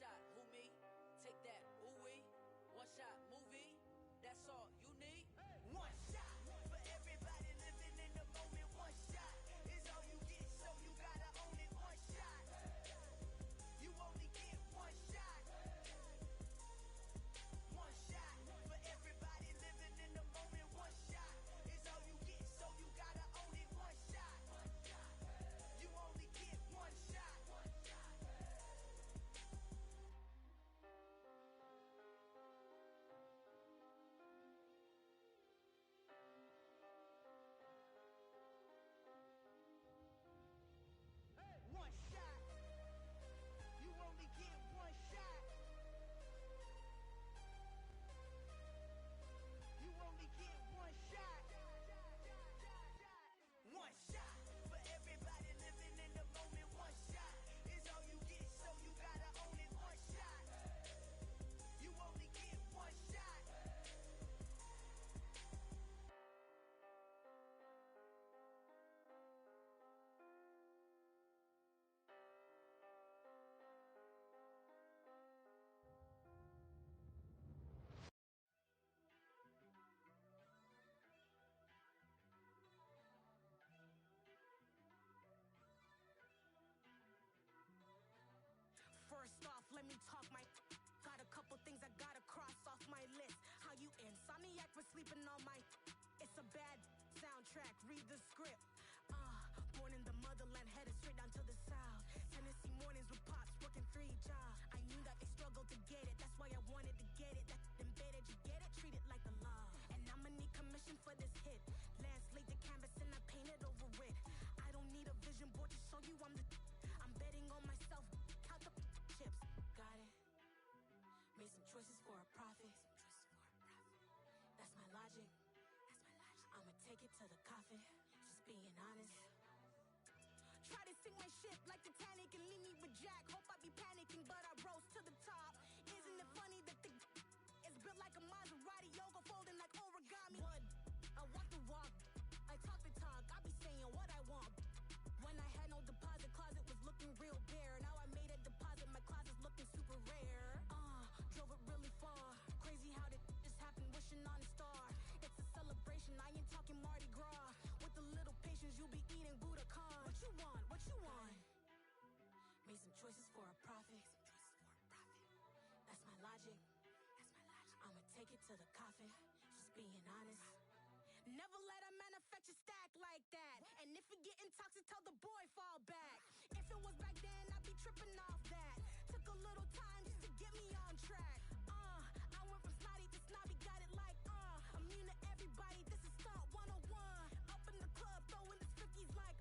shot, who me? Take that, ooh-wee. One shot, movie. That's all you need. One shot for everybody living in the moment. One shot is all you get, so you gotta own it. One shot. You only get one shot. One shot for everybody living in the moment. One shot is all you get, so you gotta own it. One shot. You only get one shot. One shot. You only get one shot. You only get one shot. One shot for everybody living in the moment. One shot is all you get, so you gotta own it. One shot. You only get one shot. First off, let me talk my. Got a couple things I gotta cross off my list. How you insomniac for sleeping on my. It's a bad soundtrack, read the script. Born in the motherland, headed straight down to the south. Tennessee mornings with pops, working 3 jobs. I knew that they struggled to get it, that's why I wanted to get it. That embedded, you get it, treat it like the law. And I'ma need commission for this hit. Lance laid the canvas and I painted over it. I don't need a vision board to show you I'm the. I'm betting on myself, count the chips. Got it. Made some choices for a profit. That's my logic. I'ma take it to the coffin. Just being honest. Try to sink my ship like Titanic and leave me with Jack. Hope I be panicking, but I rose to the top. Isn't it funny that the is built like a Maserati, yoga folding like origami? What? I walk the walk, I talk the talk. I be saying what I want. When I had no deposit, closet was looking real bare. Now I made a deposit, my closet's looking super rare. Drove it really far. Crazy how did this happen, wishing on a star. It's a celebration, I ain't talking Mardi Gras. With a little patience, you'll be eating Budokan. What you want? What you want? Made some choices for a profit. That's my logic. I'ma take it to the coffin. Just being honest. Never let a manufacture stack like that. And if it getting toxic, tell the boy fall back. If it was back then, I'd be tripping off that. Took a little time just to get me on track. I went from snotty to snobby, got it like immune to everybody, this is stunt 101. Up in the club, throwing the strickies like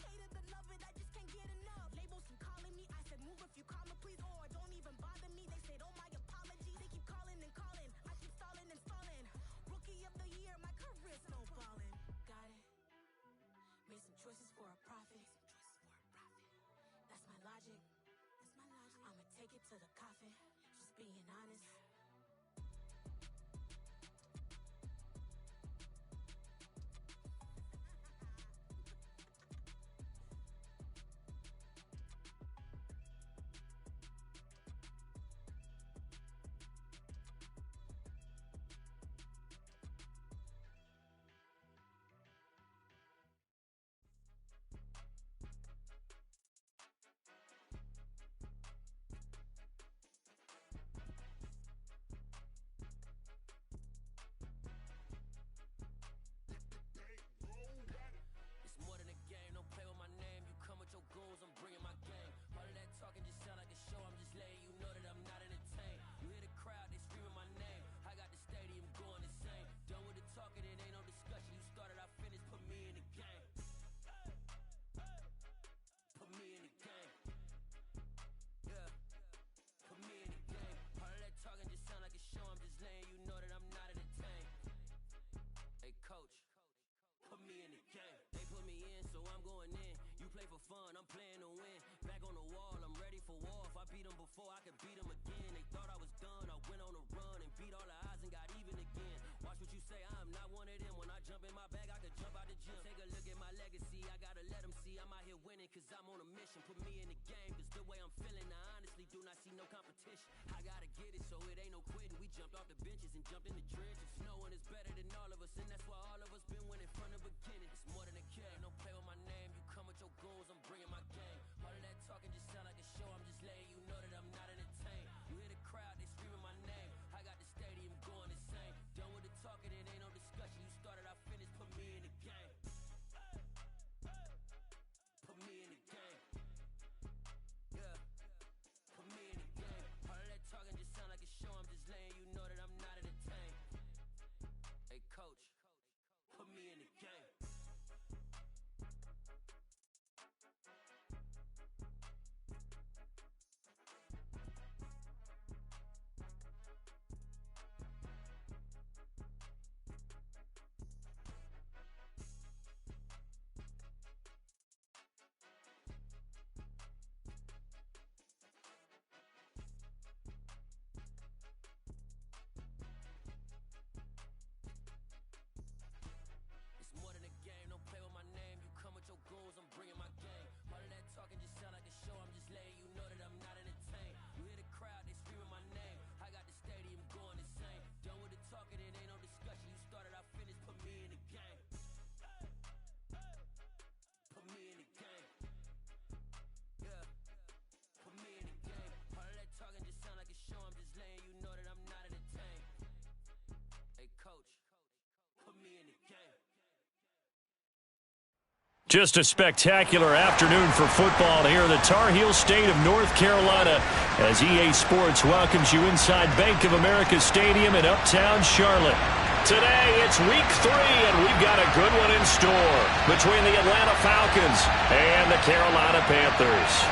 hate it or love it, I just can't get enough. Labels keep calling me, I said move if you call me please, or don't even bother me. They said oh my apologies, they keep calling and calling. I keep stalling and stalling. Rookie of the year, my career snowballing. Got it. Made some choices for a profit. That's my logic. I'ma take it to the coffin. Just being honest. It's more than a game, don't play with my name. You come with your goons, I'm bringing my game. All of that talking just sound like a show, I'm just letting you know that I'm not entertained. You hear the crowd, they screaming my name. I got the stadium going insane. Done with the talking, it ain't no discussion. You started, I finished, put me in the game. Put me in the game. Yeah, put me in the game. All of that talking just sound like a show, I'm just letting you know that I'm not entertained. Hey coach, put me in the game. They put me in, so I'm going in. You play for fun, I'm playing to win. Back on the wall, I'm ready for war. If I beat them before, I can beat them again. They thought I was done, I went on a run and beat all the odds and got even again. Watch what you say, I'm not one of them. When I jump in my bag, I could jump out the gym. Take a look at my legacy, I gotta let them see I'm out here winning, cause I'm on a mission. Put me in the game, cause the way I'm feeling, I honestly do not see no competition. I gotta get it, so it ain't no quitting. We jumped off the benches and jumped in the trenches. No one is better than all of us, and that's why all of us been winning from the beginning. It's more than a game, don't play with my name. You come with your goons, I'm bringing my game. All of that talking just sound like a show. I'm just letting you know that I'm not entertained. You hear the crowd, they screaming my name. I got the stadium going insane. Done with the talking, it ain't no discussion. You started, I finished, put me in the game. Put me in the game. Yeah. Put me in the game. All of that talking just sound like a show. I'm just letting you know that I'm not entertained. Hey, coach, put me in the game. It's more than a game, don't play with my name. You come with your goons, I'm bringing my game. All of that talking just sound like a show. I'm just letting you know that I'm not entertained. You hear the crowd, they screaming my name. I got the stadium going insane. Done with the talking, it ain't no discussion. You started, I finished, put me in the game. Put me in the game. Yeah. Put me in the game. All of that talking just sound like a show. I'm just letting you know that I'm not entertained. Hey, coach, put me in the game. Just a spectacular afternoon for football here in the Tar Heel state of North Carolina as EA Sports welcomes you inside Bank of America Stadium in Uptown Charlotte. Today, it's week 3, and we've got a good one in store between the Atlanta Falcons and the Carolina Panthers.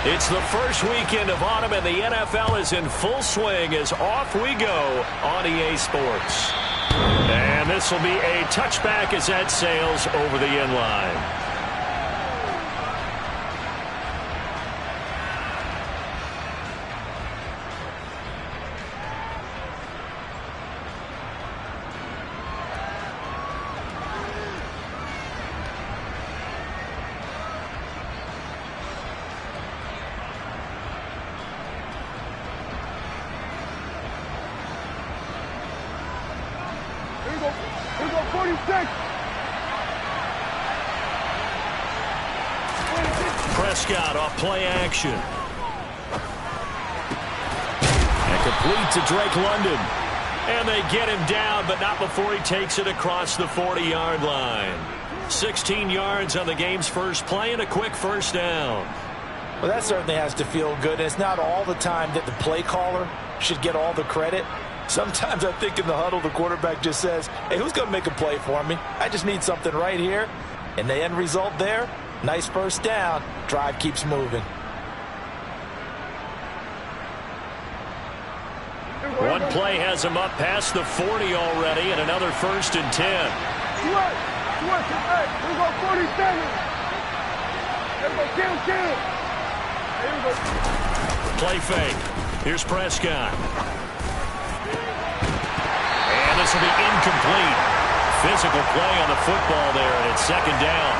It's the first weekend of autumn, and the NFL is in full swing as off we go on EA Sports. And this will be a touchback as that sails over the end line. Here we go, 46. Prescott off play action. And complete to Drake London. And they get him down, but not before he takes it across the 40-yard line. 16 yards on the game's first play and a quick first down. Well, that certainly has to feel good. It's not all the time that the play caller should get all the credit. Sometimes I think in the huddle, the quarterback just says, hey, who's going to make a play for me? I just need something right here. And the end result there, nice first down. Drive keeps moving. One play has him up past the 40 already, and another 1st and 10. Hey, here we go, 47. Here we go, kill. Here we go. Play fake. Here's Prescott. And this will be incomplete. Physical play on the football there, and it's 2nd down.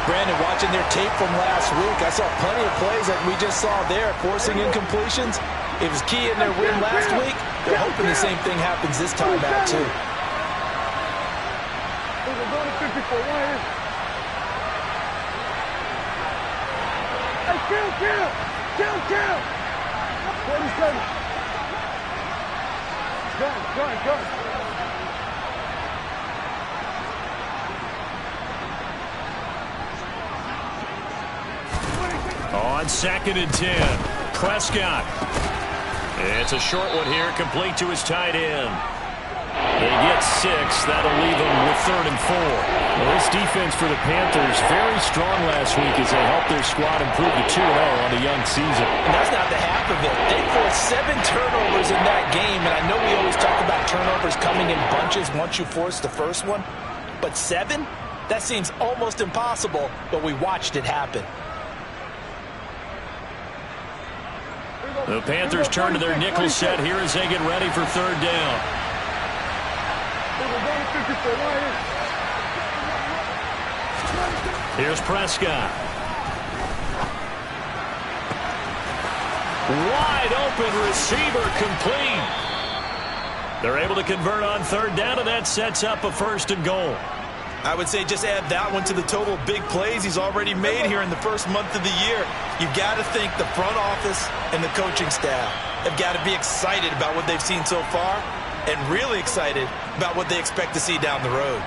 Brandon, watching their tape from last week, I saw plenty of plays that we just saw there, forcing incompletions. It was key in their win last week. They're hoping the same thing happens this time out, too. We're going to 54. Hey, kill. 47. Gun. On 2nd and 10, Prescott. It's a short one here, complete to his tight end. They get 6. That'll leave them with 3rd and 4. Well, this defense for the Panthers very strong last week as they helped their squad improve to 2-0 on the young season. And that's not the half of it. They forced 7 turnovers in that game, and I know we always talk about turnovers coming in bunches once you force the first one. But 7? That seems almost impossible, but we watched it happen. The Panthers turn to their nickel set here as they get ready for 3rd down. We're going to 54. Here's Prescott. Wide open receiver complete. They're able to convert on third down, and that sets up a 1st and goal. I would say just add that one to the total of big plays he's already made here in the first month of the year. You've got to think the front office and the coaching staff have got to be excited about what they've seen so far and really excited about what they expect to see down the road.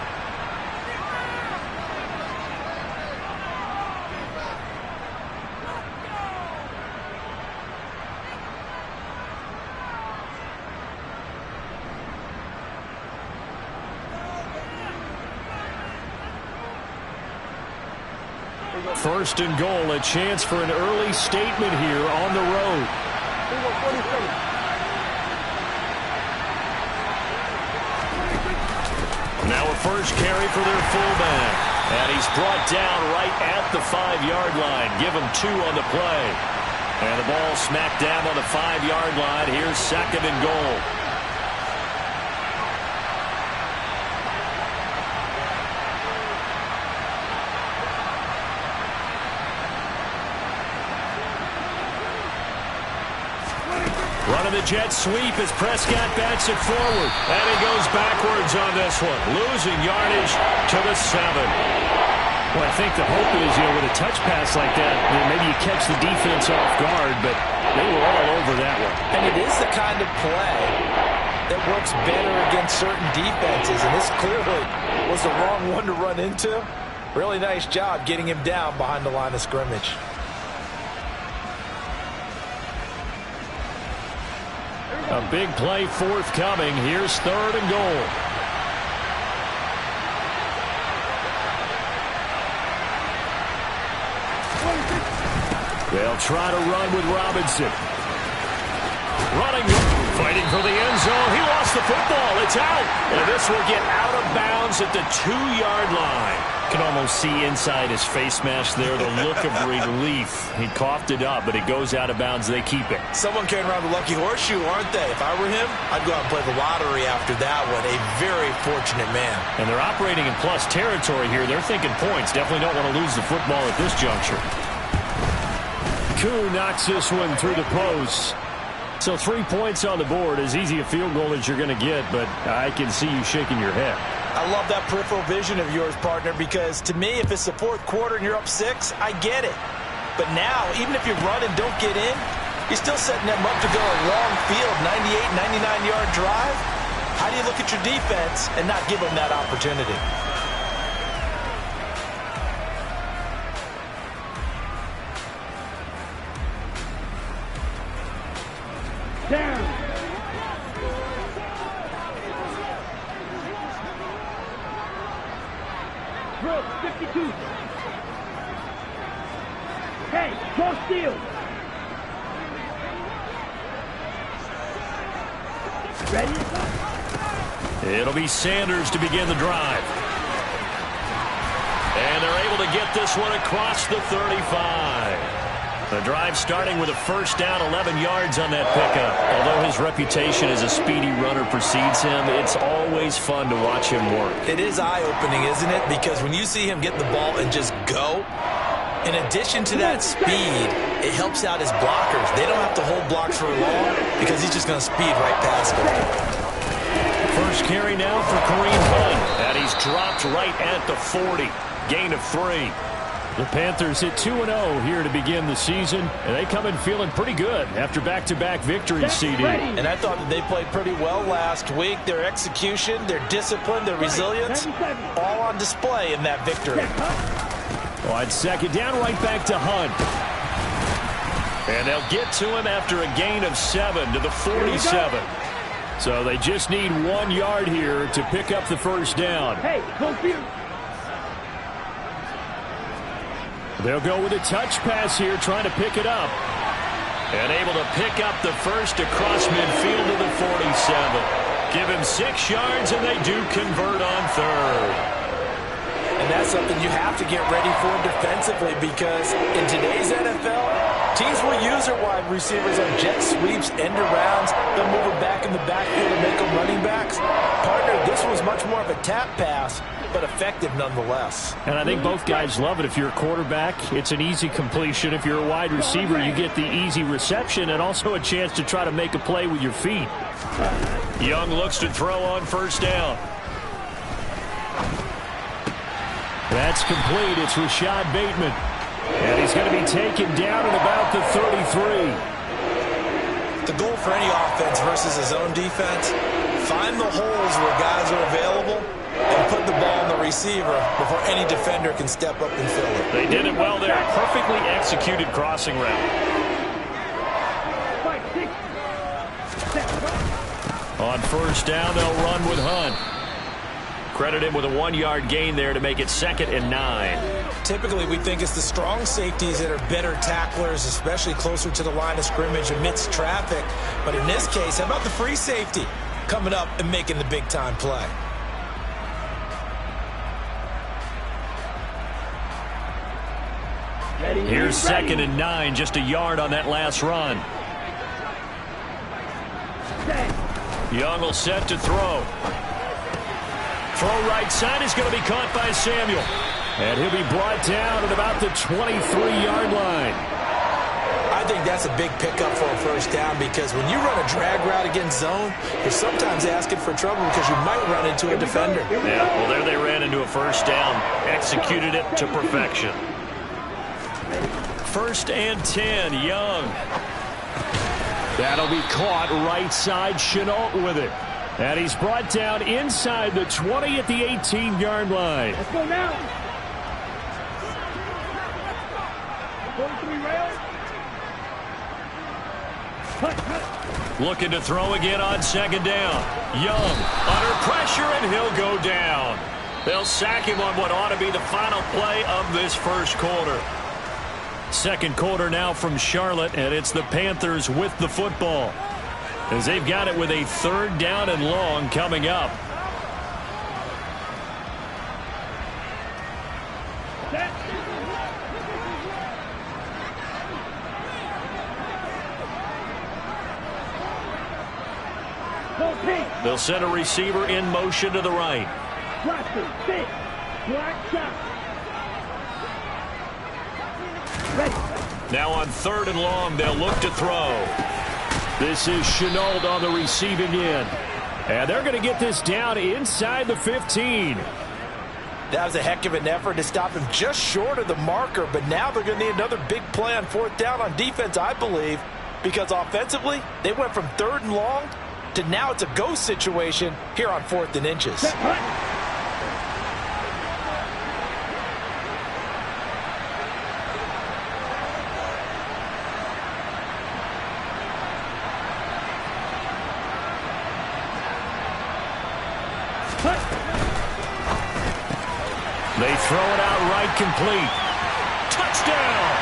First and goal, a chance for an early statement here on the road. Now a first carry for their fullback. And he's brought down right at the 5-yard line. Give him 2 on the play. And the ball smacked down on the 5-yard line. Here's 2nd and goal. Running the jet sweep as Prescott bats it forward. And he goes backwards on this one. Losing yardage to the 7. Well, I think the hope is, with a touch pass like that, maybe you catch the defense off guard, but they were all over that one. And it is the kind of play that works better against certain defenses, and this clearly was the wrong one to run into. Really nice job getting him down behind the line of scrimmage. A big play forthcoming. Here's 3rd and goal. They'll try to run with Robinson. Running, fighting for the end zone. He lost the football. It's out. And this will get out of bounds at the 2-yard line. Can almost see inside his face mask there, the look of relief. He coughed it up, but it goes out of bounds. They keep it. Someone carrying around the lucky horseshoe, aren't they? If I were him, I'd go out and play the lottery after that one. A very fortunate man. And they're operating in plus territory here. They're thinking points. Definitely don't want to lose the football at this juncture. Koo knocks this one through the post. So 3 points on the board, as easy a field goal as you're going to get, but I can see you shaking your head. I love that peripheral vision of yours, partner, because to me, if it's the 4th quarter and you're up 6, I get it. But now, even if you run and don't get in, you're still setting them up to go a long field, 98, 99-yard drive. How do you look at your defense and not give them that opportunity? Down. Brooks, 52. Hey, go steal. Ready? It'll be Sanders to begin the drive. And they're able to get this one across the 35. The drive starting with a first down, 11 yards on that pickup. Although his reputation as a speedy runner precedes him, it's always fun to watch him work. It is eye-opening, isn't it? Because when you see him get the ball and just go, in addition to that speed, it helps out his blockers. They don't have to hold blocks for long because he's just going to speed right past them. First carry now for Kareem Hunt. And he's dropped right at the 40. Gain of 3. The Panthers hit 2-0 here to begin the season, and they come in feeling pretty good after back-to-back victories, CD. And I thought that they played pretty well last week. Their execution, their discipline, their resilience, all on display in that victory. Well, on 2nd down, right back to Hunt. And they'll get to him after a gain of 7 to the 47. So they just need 1 yard here to pick up the first down. Hey, go field. They'll go with a touch pass here, trying to pick it up. And able to pick up the first across midfield to the 47. Give him 6 yards, and they do convert on 3rd. And that's something you have to get ready for defensively, because in today's NFL, teams will use their wide receivers on jet sweeps, end arounds. They'll move them back in the backfield and make them running backs. Partner, this was much more of a tap pass but effective nonetheless. And I think both guys love it. If you're a quarterback, it's an easy completion. If you're a wide receiver, you get the easy reception and also a chance to try to make a play with your feet. Young looks to throw on first down. That's complete. It's Rashad Bateman. And he's going to be taken down at about the 33. The goal for any offense versus his own defense, find the holes where guys are available and put the ball on the receiver before any defender can step up and fill it. They did it well there. Perfectly executed crossing route. On first down, they'll run with Hunt. Credit him with a 1-yard gain there to make it 2nd and 9. Typically, we think it's the strong safeties that are better tacklers, especially closer to the line of scrimmage amidst traffic. But in this case, how about the free safety coming up and making the big-time play? Here's 2nd and 9, just a yard on that last run. Young will set to throw. Throw right side is going to be caught by Samuel. And he'll be brought down at about the 23-yard line. I think that's a big pickup for a first down because when you run a drag route against zone, you're sometimes asking for trouble because you might run into a defender. Yeah, well, there they ran into a first down. Executed it to perfection. 1st and 10, Young. That'll be caught right side, Shenault with it. And he's brought down inside the 20 at the 18-yard line. Let's go now. 43 rail. Looking to throw again on 2nd down. Young under pressure, and he'll go down. They'll sack him on what ought to be the final play of this first quarter. 2nd quarter now from Charlotte, and it's the Panthers with the football, as they've got it with a 3rd down and long coming up. They'll send a receiver in motion to the right. Now on 3rd and long, they'll look to throw. This is Shenault on the receiving end. And they're going to get this down inside the 15. That was a heck of an effort to stop him just short of the marker, but now they're going to need another big play on 4th down on defense, I believe, because offensively, they went from 3rd and long to now it's a go situation here on 4th and inches. They throw it out right, complete. Touchdown!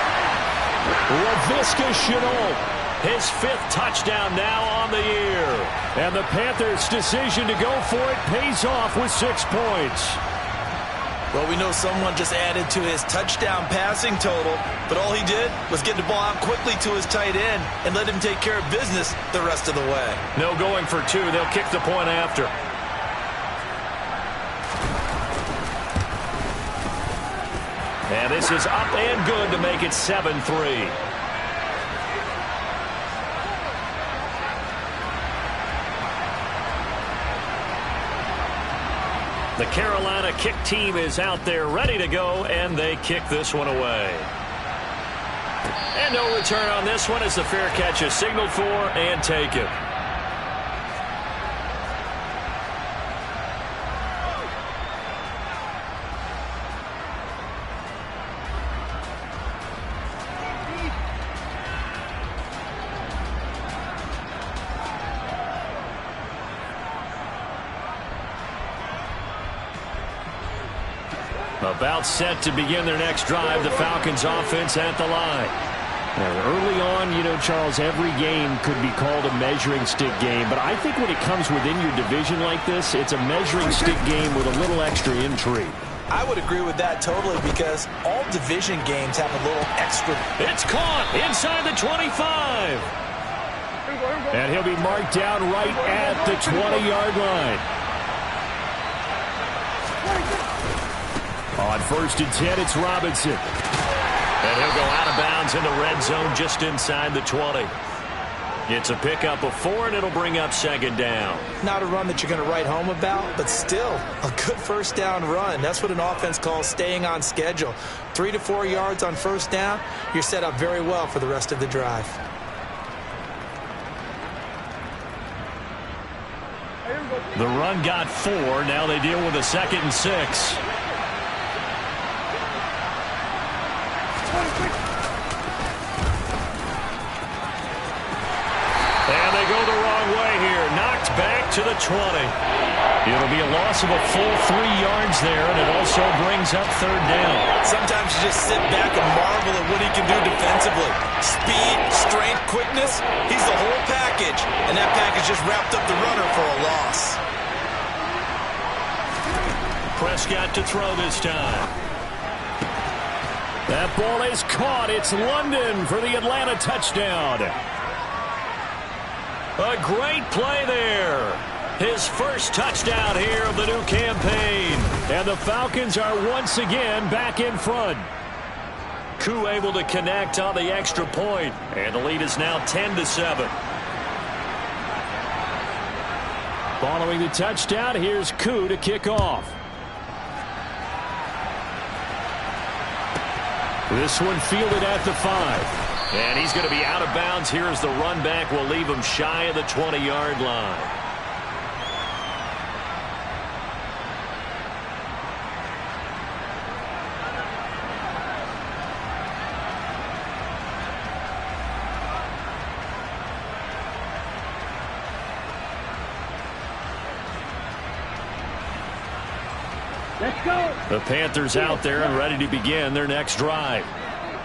Laviska Shenault, his 5th touchdown now on the year. And the Panthers' decision to go for it pays off with 6 points. Well, we know someone just added to his touchdown passing total, but all he did was get the ball out quickly to his tight end and let him take care of business the rest of the way. No going for 2. They'll kick the point after. And this is up and good to make it 7-3. The Carolina kick team is out there ready to go, and they kick this one away. And no return on this one as the fair catch is signaled for and taken. About set to begin their next drive, the Falcons offense at the line. Now, early on, you know, Charles, every game could be called a measuring stick game, but I think when it comes within your division like this, it's a measuring stick game with a little extra intrigue. I would agree with that totally because all division games have a little extra. It's caught inside the 25. And he'll be marked down right at the 20-yard line. On 1st and 10, it's Robinson. And he'll go out of bounds in the red zone just inside the 20. It's a pickup of 4, and it'll bring up 2nd down. Not a run that you're going to write home about, but still a good 1st down run. That's what an offense calls staying on schedule. 3 to 4 yards on 1st down, you're set up very well for the rest of the drive. The run got 4. Now they deal with a 2nd and 6. And they go the wrong way here. Knocked back to the 20. It'll be a loss of a full 3 yards there, and it also brings up 3rd down. Sometimes you just sit back and marvel at what he can do defensively. Speed, strength, quickness, he's the whole package. And that package just wrapped up the runner for a loss. Prescott to throw this time. That ball is caught. It's London for the Atlanta touchdown. A great play there. His first touchdown here of the new campaign. And the Falcons are once again back in front. Koo able to connect on the extra point. And the lead is now 10-7. Following the touchdown, here's Koo to kick off. This one fielded at the 5. And he's going to be out of bounds here as the run back will leave him shy of the 20-yard line. Let's go. The Panthers out there and ready to begin their next drive.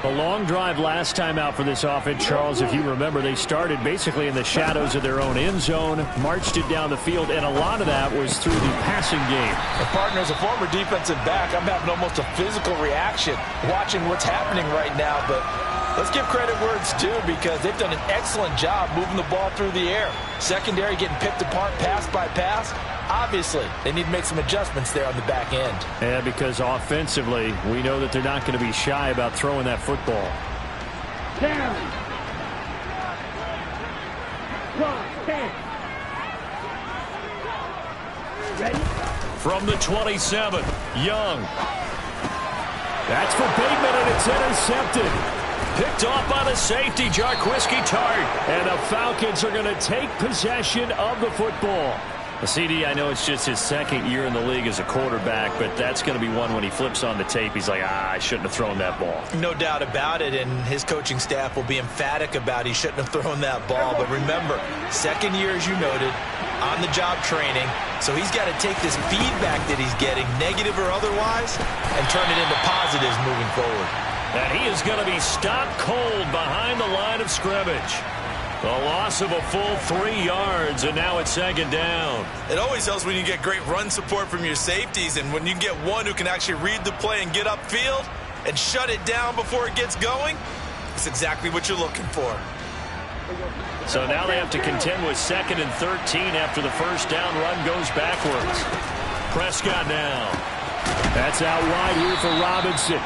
A long drive last time out for this offense, Charles. If you remember, they started basically in the shadows of their own end zone, marched it down the field, and a lot of that was through the passing game. Partner, as a former defensive back, I'm having almost a physical reaction watching what's happening right now, but let's give credit where it's due because they've done an excellent job moving the ball through the air. Secondary getting picked apart pass by pass. Obviously, they need to make some adjustments there on the back end. Yeah, because offensively, we know that they're not going to be shy about throwing that football. Down. 10. Ready? From the 27, Young. That's for Bateman, and it's intercepted. Picked off by the safety, Jarquiski Tart. And the Falcons are going to take possession of the football. CD, I know it's just his 2nd year in the league as a quarterback, but that's going to be one when he flips on the tape, he's like, I shouldn't have thrown that ball. No doubt about it, and his coaching staff will be emphatic about he shouldn't have thrown that ball. But remember, 2nd year, as you noted, on-the-job training, so he's got to take this feedback that he's getting, negative or otherwise, and turn it into positives moving forward. And he is going to be stopped cold behind the line of scrimmage. A loss of a full 3 yards, and now it's 2nd down. It always helps when you get great run support from your safeties, and when you get one who can actually read the play and get upfield and shut it down before it gets going, it's exactly what you're looking for. So now they have to contend with 2nd and 13 after the 1st down run goes backwards. Prescott now. That's out wide here for Robinson.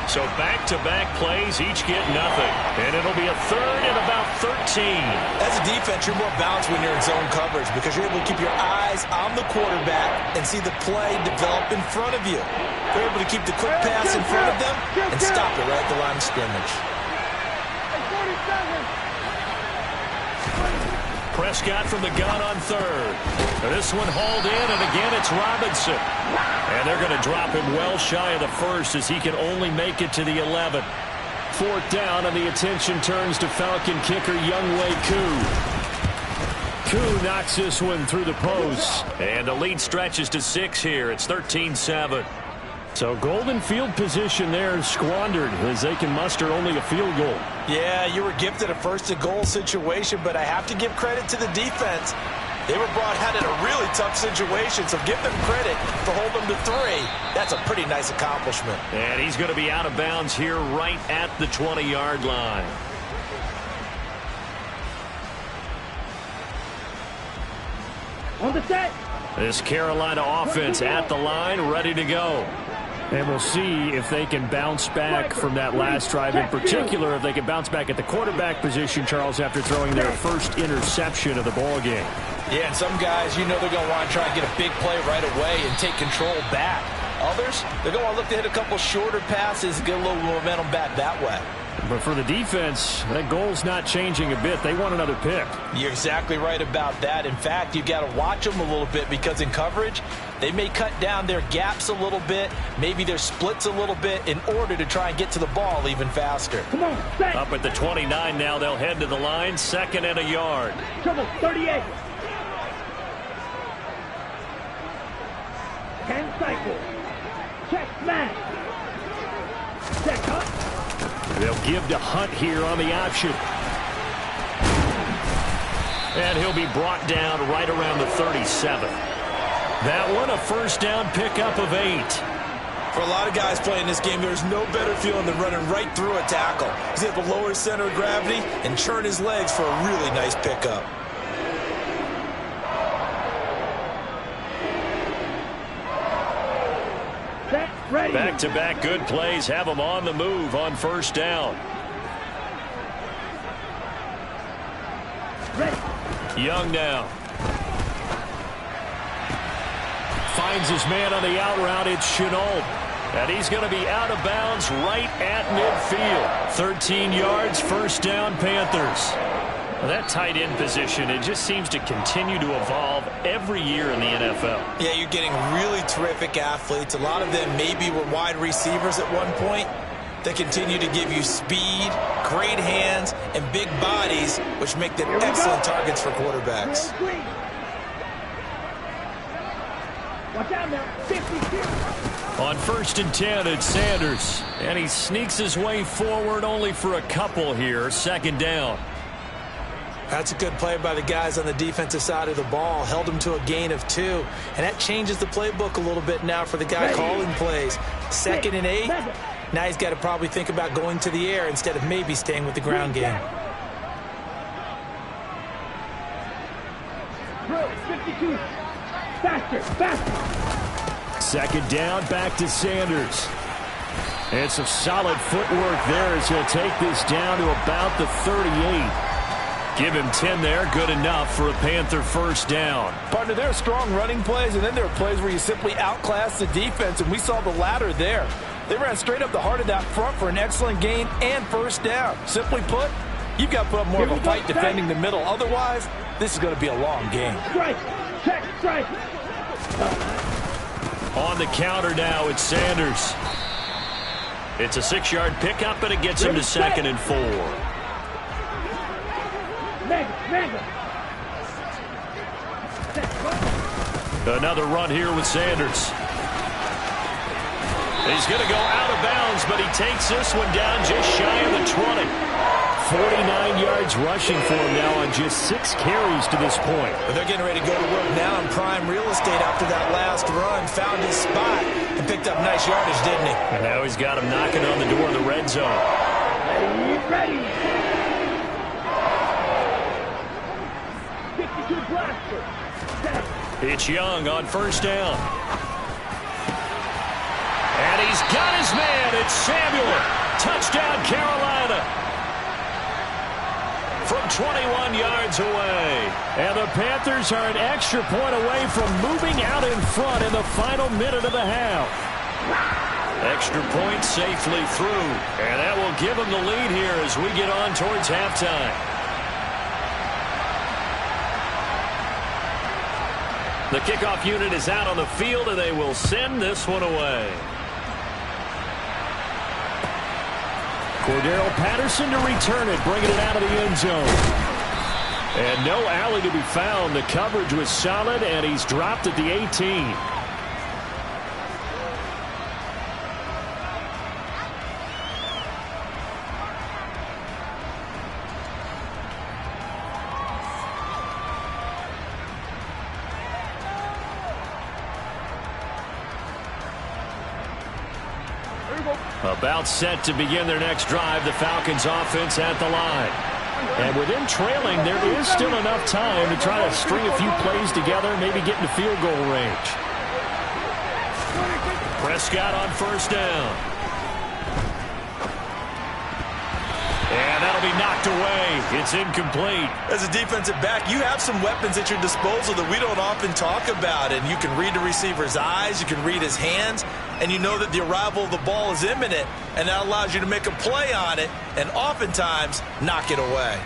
So back-to-back plays, each get nothing. And it'll be a 3rd and about 13. As a defense, you're more balanced when you're in zone coverage because you're able to keep your eyes on the quarterback and see the play develop in front of you. You're able to keep the quick pass in front of them and stop it right at the line of scrimmage. Prescott from the gun on 3rd. This one hauled in, and again it's Robinson. And they're going to drop him well shy of the 1st as he can only make it to the 11. 4th down, and the attention turns to Falcon kicker Younghoe Koo. Koo knocks this one through the post. And the lead stretches to 6 here. It's 13-7. So golden field position there squandered as they can muster only a field goal. Yeah, you were gifted a 1st and goal situation, but I have to give credit to the defense. They were brought out in a really tough situation, so give them credit to hold them to 3. That's a pretty nice accomplishment. And he's going to be out of bounds here right at the 20-yard line. On the set. This Carolina offense at the line, ready to go. And we'll see if they can bounce back from that last drive, in particular if they can bounce back at the quarterback position, Charles, after throwing their first interception of the ball game. Yeah, and some guys, you know they're going to want to try and get a big play right away and take control back. Others, they're going to want to look to hit a couple shorter passes, get a little momentum back that way. But for the defense, that goal's not changing a bit. They want another pick. You're exactly right about that. In fact, you've got to watch them a little bit because in coverage, they may cut down their gaps a little bit, maybe their splits a little bit in order to try and get to the ball even faster. Come on, set. Up at the 29 now, they'll head to the line, 2nd and a yard. Trouble, 38. 10 cycles. Check smash. Check Hunt. They'll give to Hunt here on the option. And he'll be brought down right around the 37. That one, a first down pickup of 8. For a lot of guys playing this game, there's no better feeling than running right through a tackle. He's able to lower his center of gravity and churn his legs for a really nice pickup. Back-to-back good plays have them on the move on first down. Young now. Finds his man on the out route. It's Shenault. And he's going to be out of bounds right at midfield. 13 yards, first down, Panthers. Well, that tight end position, it just seems to continue to evolve every year in the NFL. Yeah, you're getting really terrific athletes. A lot of them maybe were wide receivers at one point. They continue to give you speed, great hands, and big bodies, which make them excellent targets for quarterbacks. Watch out now. 52. On 1st and 10, it's Sanders. And he sneaks his way forward only for a couple here. 2nd down. That's a good play by the guys on the defensive side of the ball. Held him to a gain of 2. And that changes the playbook a little bit now for the guy calling plays. 2nd and 8. Now he's got to probably think about going to the air instead of maybe staying with the ground game. 52. Faster, faster. 2nd down, back to Sanders. And some solid footwork there as he'll take this down to about the 38. Give him 10 there, good enough for a Panther first down. Partner, there are strong running plays, and then there are plays where you simply outclass the defense, and we saw the latter there. They ran straight up the heart of that front for an excellent gain and first down. Simply put, you've got to put up more of a fight defending the middle. Otherwise, this is going to be a long game. Strike, check, strike. On the counter now, it's Sanders. It's a 6-yard pickup, and it gets him to 2nd and 4. Another run here with Sanders. He's going to go out of bounds, but he takes this one down just shy of the 20. 49 yards rushing for him now on just 6 carries to this point. But they're getting ready to go to work now in prime real estate after that last run. Found his spot and picked up nice yardage, didn't he? And now he's got him knocking on the door of the red zone. Ready. 52 blaster. It's Young on first down. And he's got his man. It's Samuel. Touchdown, Carolina. From 21 yards away. And the Panthers are an extra point away from moving out in front in the final minute of the half. Extra point safely through. And that will give them the lead here as we get on towards halftime. The kickoff unit is out on the field, and they will send this one away. Cordero Patterson to return it, bringing it out of the end zone. And no alley to be found. The coverage was solid, and he's dropped at the 18. About set to begin their next drive, the Falcons offense at the line. And with them trailing, there is still enough time to try to string a few plays together, maybe get into field goal range. Prescott on first down. And that'll be knocked away. It's incomplete. As a defensive back, you have some weapons at your disposal that we don't often talk about. And you can read the receiver's eyes, you can read his hands, and you know that the arrival of the ball is imminent, and that allows you to make a play on it and oftentimes knock it away.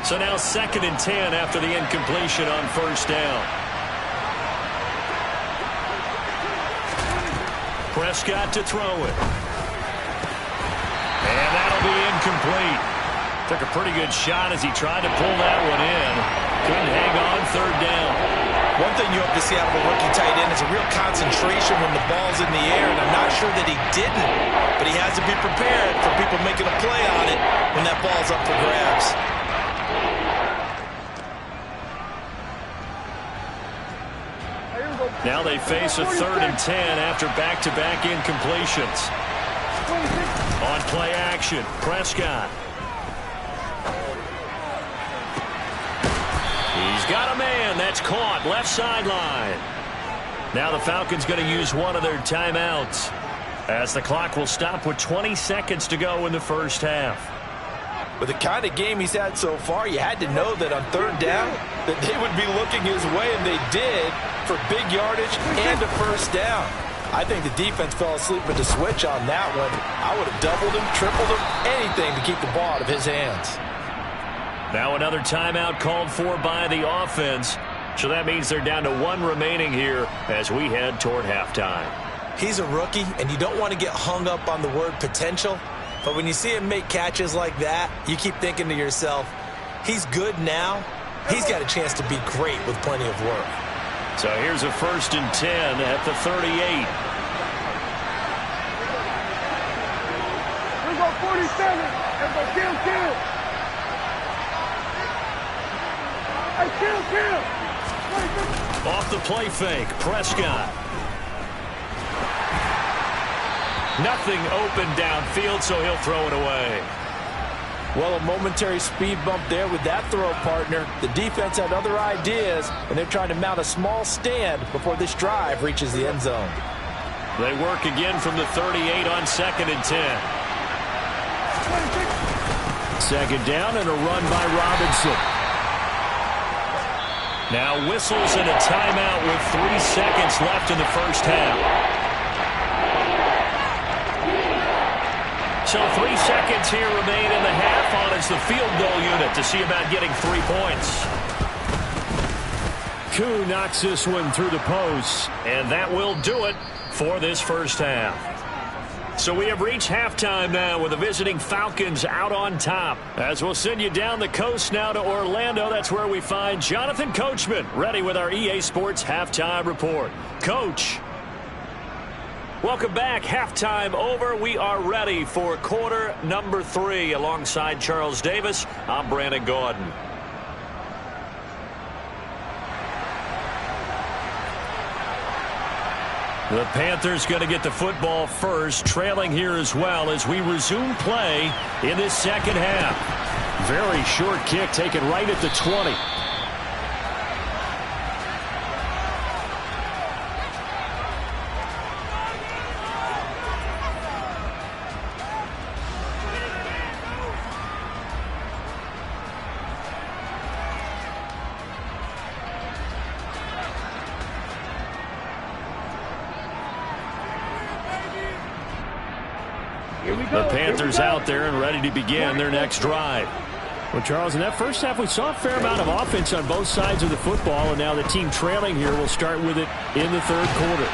So now 2nd and 10 after the incompletion on first down. Prescott to throw it. And that'll be incomplete. Took a pretty good shot as he tried to pull that one in. Couldn't hang on 3rd down. One thing you hope to see out of a rookie tight end is a real concentration when the ball's in the air, and I'm not sure that he didn't, but he has to be prepared for people making a play on it when that ball's up for grabs. Now they face a 3rd and 10 after back-to-back incompletions. On play action, Prescott. He's got a man. That's caught. Left sideline. Now the Falcons going to use one of their timeouts, as the clock will stop with 20 seconds to go in the first half. With the kind of game he's had so far, you had to know that on 3rd down that they would be looking his way, and they did, for big yardage and a first down. I think the defense fell asleep at the switch on that one. I would have doubled him, tripled him, anything to keep the ball out of his hands. Now another timeout called for by the offense. So that means they're down to 1 remaining here as we head toward halftime. He's a rookie, and you don't want to get hung up on the word potential. But when you see him make catches like that, you keep thinking to yourself, he's good now. He's got a chance to be great with plenty of work. So here's a 1st and 10 at the 38. We go 47. And go kill. Hey, kill. Off the play fake, Prescott. Nothing open downfield, so he'll throw it away. Well, a momentary speed bump there with that throw partner. The defense had other ideas, and they're trying to mount a small stand before this drive reaches the end zone. They work again from the 38 on 2nd and 10. 2nd down and a run by Robinson. Now whistles and a timeout with 3 seconds left in the first half. So 3 seconds here remain in the half on as the field goal unit to see about getting 3 points. Koo knocks this one through the post, and that will do it for this first half. So we have reached halftime now with the visiting Falcons out on top. As we'll send you down the coast now to Orlando, that's where we find Jonathan Coachman ready with our EA Sports Halftime Report. Coach. Welcome back. Halftime over. We are ready for quarter number 3. Alongside Charles Davis, I'm Brandon Gaudin. The Panthers going to get the football first, trailing here as well as we resume play in this second half. Very short kick taken right at the 20. The Panthers out there and ready to begin their next drive. Well, Charles, in that first half, we saw a fair amount of offense on both sides of the football, and now the team trailing here will start with it in the third quarter.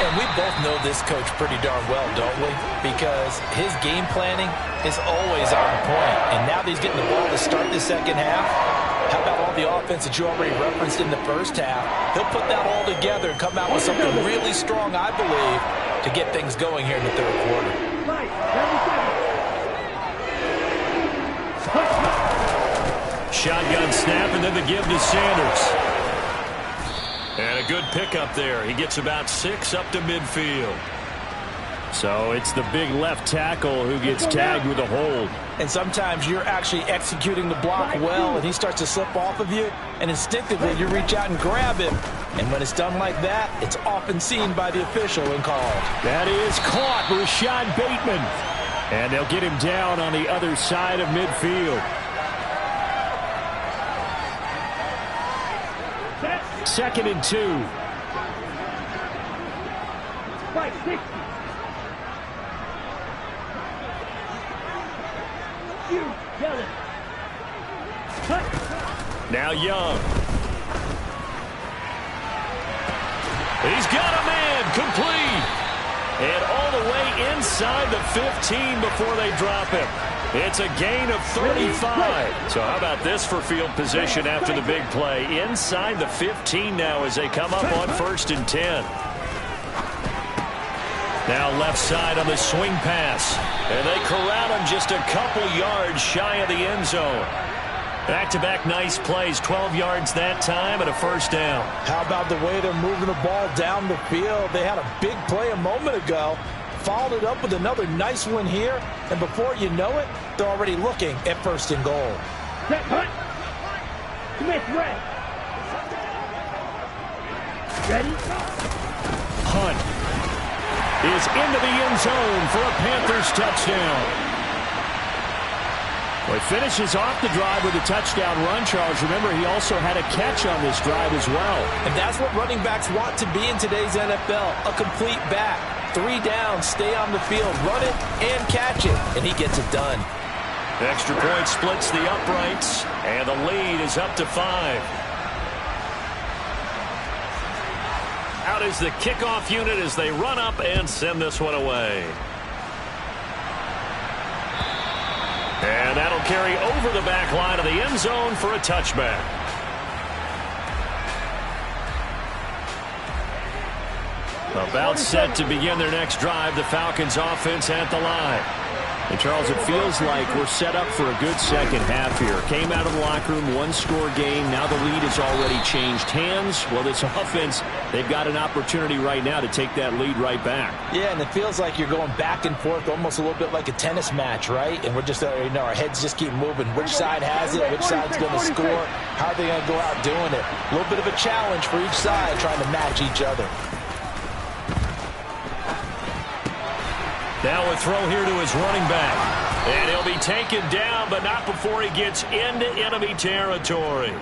And we both know this coach pretty darn well, don't we? Because his game planning is always on point. And now that he's getting the ball to start the second half, how about all the offense that you already referenced in the first half? He'll put that all together and come out with something really strong, I believe, to get things going here in the third quarter. Shotgun snap and then the give to Sanders. And a good pickup there. He gets about 6 up to midfield. So it's the big left tackle who gets tagged with a hold. And sometimes you're actually executing the block well, and he starts to slip off of you, and instinctively you reach out and grab him. And when it's done like that, it's often seen by the official and called. That is caught, Rashad Bateman. And they'll get him down on the other side of midfield. 2nd and 2. Now Young. He's got a man complete. And all the way inside the 15 before they drop him. It's a gain of 35. So how about this for field position after the big play? Inside the 15 now as they come up on 1st and 10. Now left side on the swing pass. And they corral him just a couple yards shy of the end zone. Back-to-back nice plays, 12 yards that time and a 1st down. How about the way they're moving the ball down the field? They had a big play a moment ago, followed it up with another nice one here, and before you know it, they're already looking at 1st and goal. Set, hunt. Smith, red. Ready? Hunt is into the end zone for a Panthers touchdown. Well, he finishes off the drive with a touchdown run, Charles. Remember, he also had a catch on this drive as well. And that's what running backs want to be in today's NFL, a complete back. 3 down, stay on the field, run it, and catch it. And he gets it done. Extra point splits the uprights, and the lead is up to 5. Out is the kickoff unit as they run up and send this one away. And that'll carry over the back line of the end zone for a touchback. About set to begin their next drive, the Falcons offense at the line. And Charles, it feels like we're set up for a good second half here. Came out of the locker room, 1-score game. Now the lead has already changed hands. Well, this offense, they've got an opportunity right now to take that lead right back. Yeah, and it feels like you're going back and forth, almost a little bit like a tennis match, right? And we're just, our heads just keep moving. Which side has it? Which side's going to score? How are they going to go out doing it? A little bit of a challenge for each side, trying to match each other. Now a throw here to his running back. And he'll be taken down, but not before he gets into enemy territory.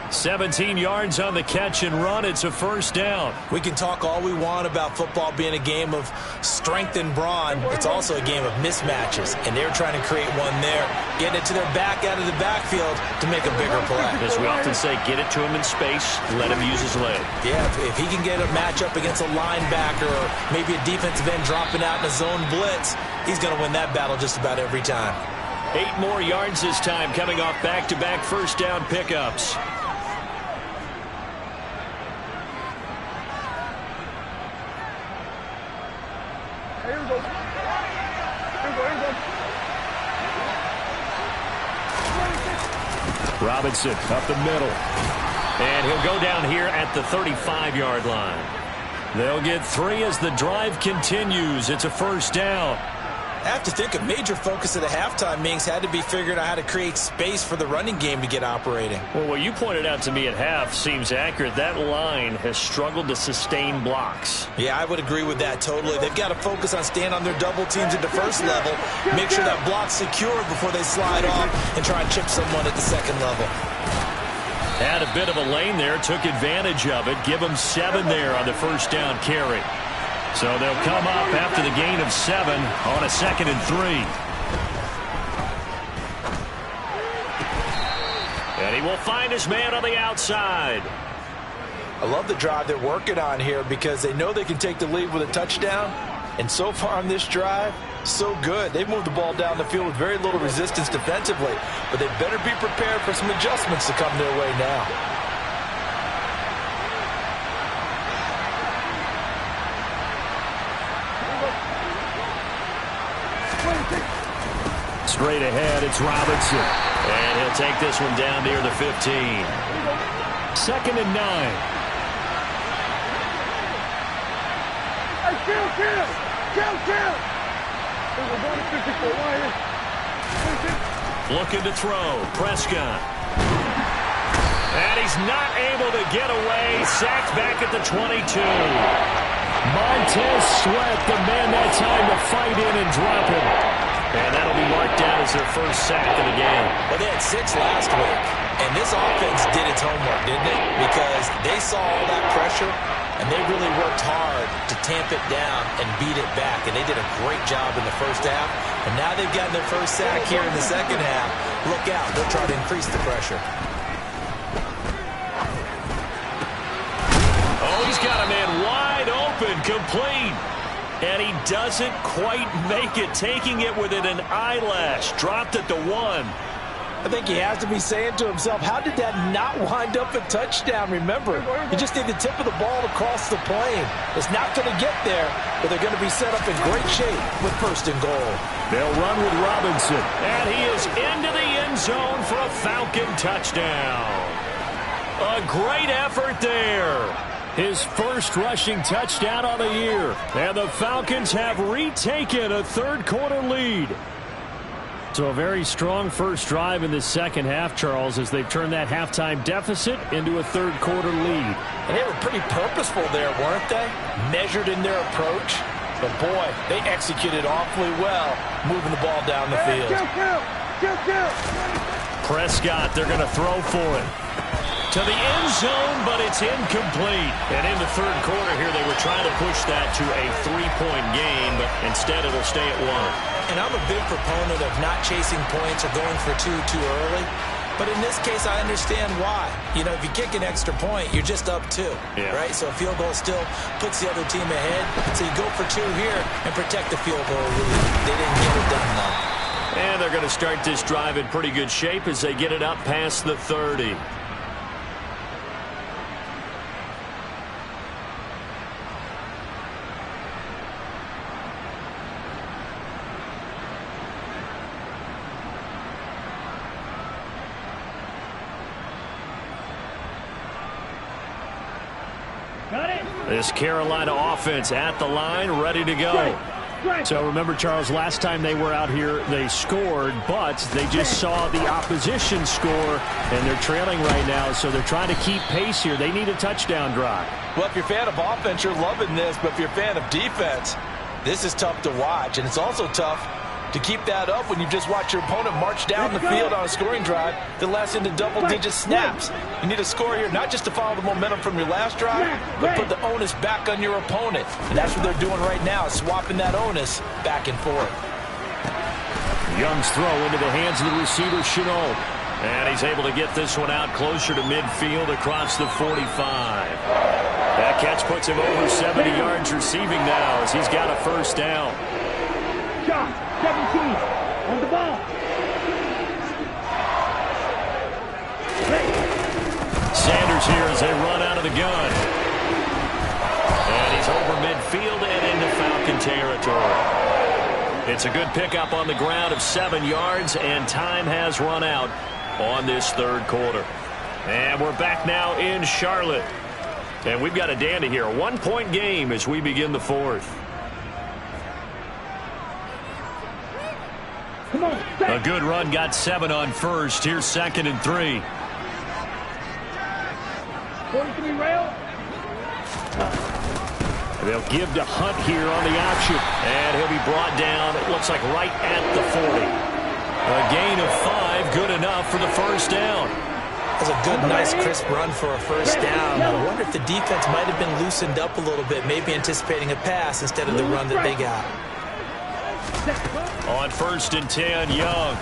17 yards on the catch and run. It's a 1st down. We can talk all we want about football being a game of strength and brawn. It's also a game of mismatches, and they're trying to create one there, getting it to their back out of the backfield to make a bigger play. As we often say, get it to him in space, let him use his leg. Yeah, if he can get a matchup against a linebacker or maybe a defensive end dropping out in a zone blitz, he's going to win that battle just about every time. 8 more yards this time coming off back-to-back 1st down pickups. Robinson up the middle. And he'll go down here at the 35-yard line. They'll get 3 as the drive continues. It's a 1st down. I have to think a major focus of the halftime meetings had to be figuring out how to create space for the running game to get operating. Well, what you pointed out to me at half seems accurate. That line has struggled to sustain blocks. Yeah, I would agree with that totally. They've got to focus on staying on their double teams at the 1st level, make sure that block's secure before they slide off and try and chip someone at the 2nd level. Had a bit of a lane there, took advantage of it. Give them 7 there on the 1st down carry. So they'll come up after the gain of 7 on a 2nd and 3. And he will find his man on the outside. I love the drive they're working on here because they know they can take the lead with a touchdown. And so far on this drive, so good. They've moved the ball down the field with very little resistance defensively. But they better be prepared for some adjustments to come their way now. Straight ahead, it's Robinson. And he'll take this one down near the 15. 2nd and 9. Looking to throw. Prescott. And he's not able to get away. Sacked back at the 22. Montez Sweat, the man that time to fight in and drop him. And that'll be marked down as their first sack of the game. Well, they had 6 last week. And this offense did its homework, didn't it? Because they saw all that pressure, and they really worked hard to tamp it down and beat it back. And they did a great job in the first half. And now they've gotten their first sack here in the second half. Look out. They'll try to increase the pressure. Oh, he's got a man wide open, complete. And he doesn't quite make it, taking it within an eyelash. Dropped at the 1. I think he has to be saying to himself, how did that not wind up a touchdown? Remember, he just need the tip of the ball across the plane. It's not going to get there, but they're going to be set up in great shape with 1st and goal. They'll run with Robinson, and he is into the end zone for a Falcon touchdown. A great effort there. His first rushing touchdown on the year, and the Falcons have retaken a third-quarter lead. So a very strong first drive in the second half, Charles, as they've turned that halftime deficit into a third-quarter lead. And they were pretty purposeful there, weren't they? Measured in their approach. But, boy, they executed awfully well, moving the ball down the field. Prescott, they're going to throw for it. To the end zone, but it's incomplete. And in the third quarter here, they were trying to push that to a 3-point game, but instead it'll stay at 1. And I'm a big proponent of not chasing points or going for 2 too early. But in this case, I understand why. You know, if you kick an extra point, you're just up 2, right? So a field goal still puts the other team ahead. So you go for 2 here and protect the field goal. They didn't get it done, though. And they're going to start this drive in pretty good shape as they get it up past the 30. This Carolina offense at the line, ready to go. So remember, Charles, last time they were out here, they scored, but they just saw the opposition score, and they're trailing right now, so they're trying to keep pace here. They need a touchdown drive. Well, if you're a fan of offense, you're loving this, but if you're a fan of defense, this is tough to watch, and it's also tough to keep that up when you just watch your opponent march down the field on a scoring drive that lasts into double-digit snaps. You need a score here, not just to follow the momentum from your last drive, but put the onus back on your opponent. And that's what they're doing right now, swapping that onus back and forth. Young's throw into the hands of the receiver, Shenault. And he's able to get this one out closer to midfield across the 45. That catch puts him over 70 yards receiving now as he's got a first down. 17 on the ball. Sanders here as they run out of the gun. And he's over midfield and into Falcon territory. It's a good pickup on the ground of 7 yards, and time has run out on this third quarter. And we're back now in Charlotte. And we've got a dandy here. A 1-point game as we begin the fourth. A good run, got 7 on first. Here's 2nd and 3. 43 rail. They'll give to Hunt here on the option. And he'll be brought down, it looks like right at the 40. A gain of 5, good enough for the first down. That's a good, nice, crisp run for a first down. I wonder if the defense might have been loosened up a little bit, maybe anticipating a pass instead of the run that they got. On 1st and 10, Young.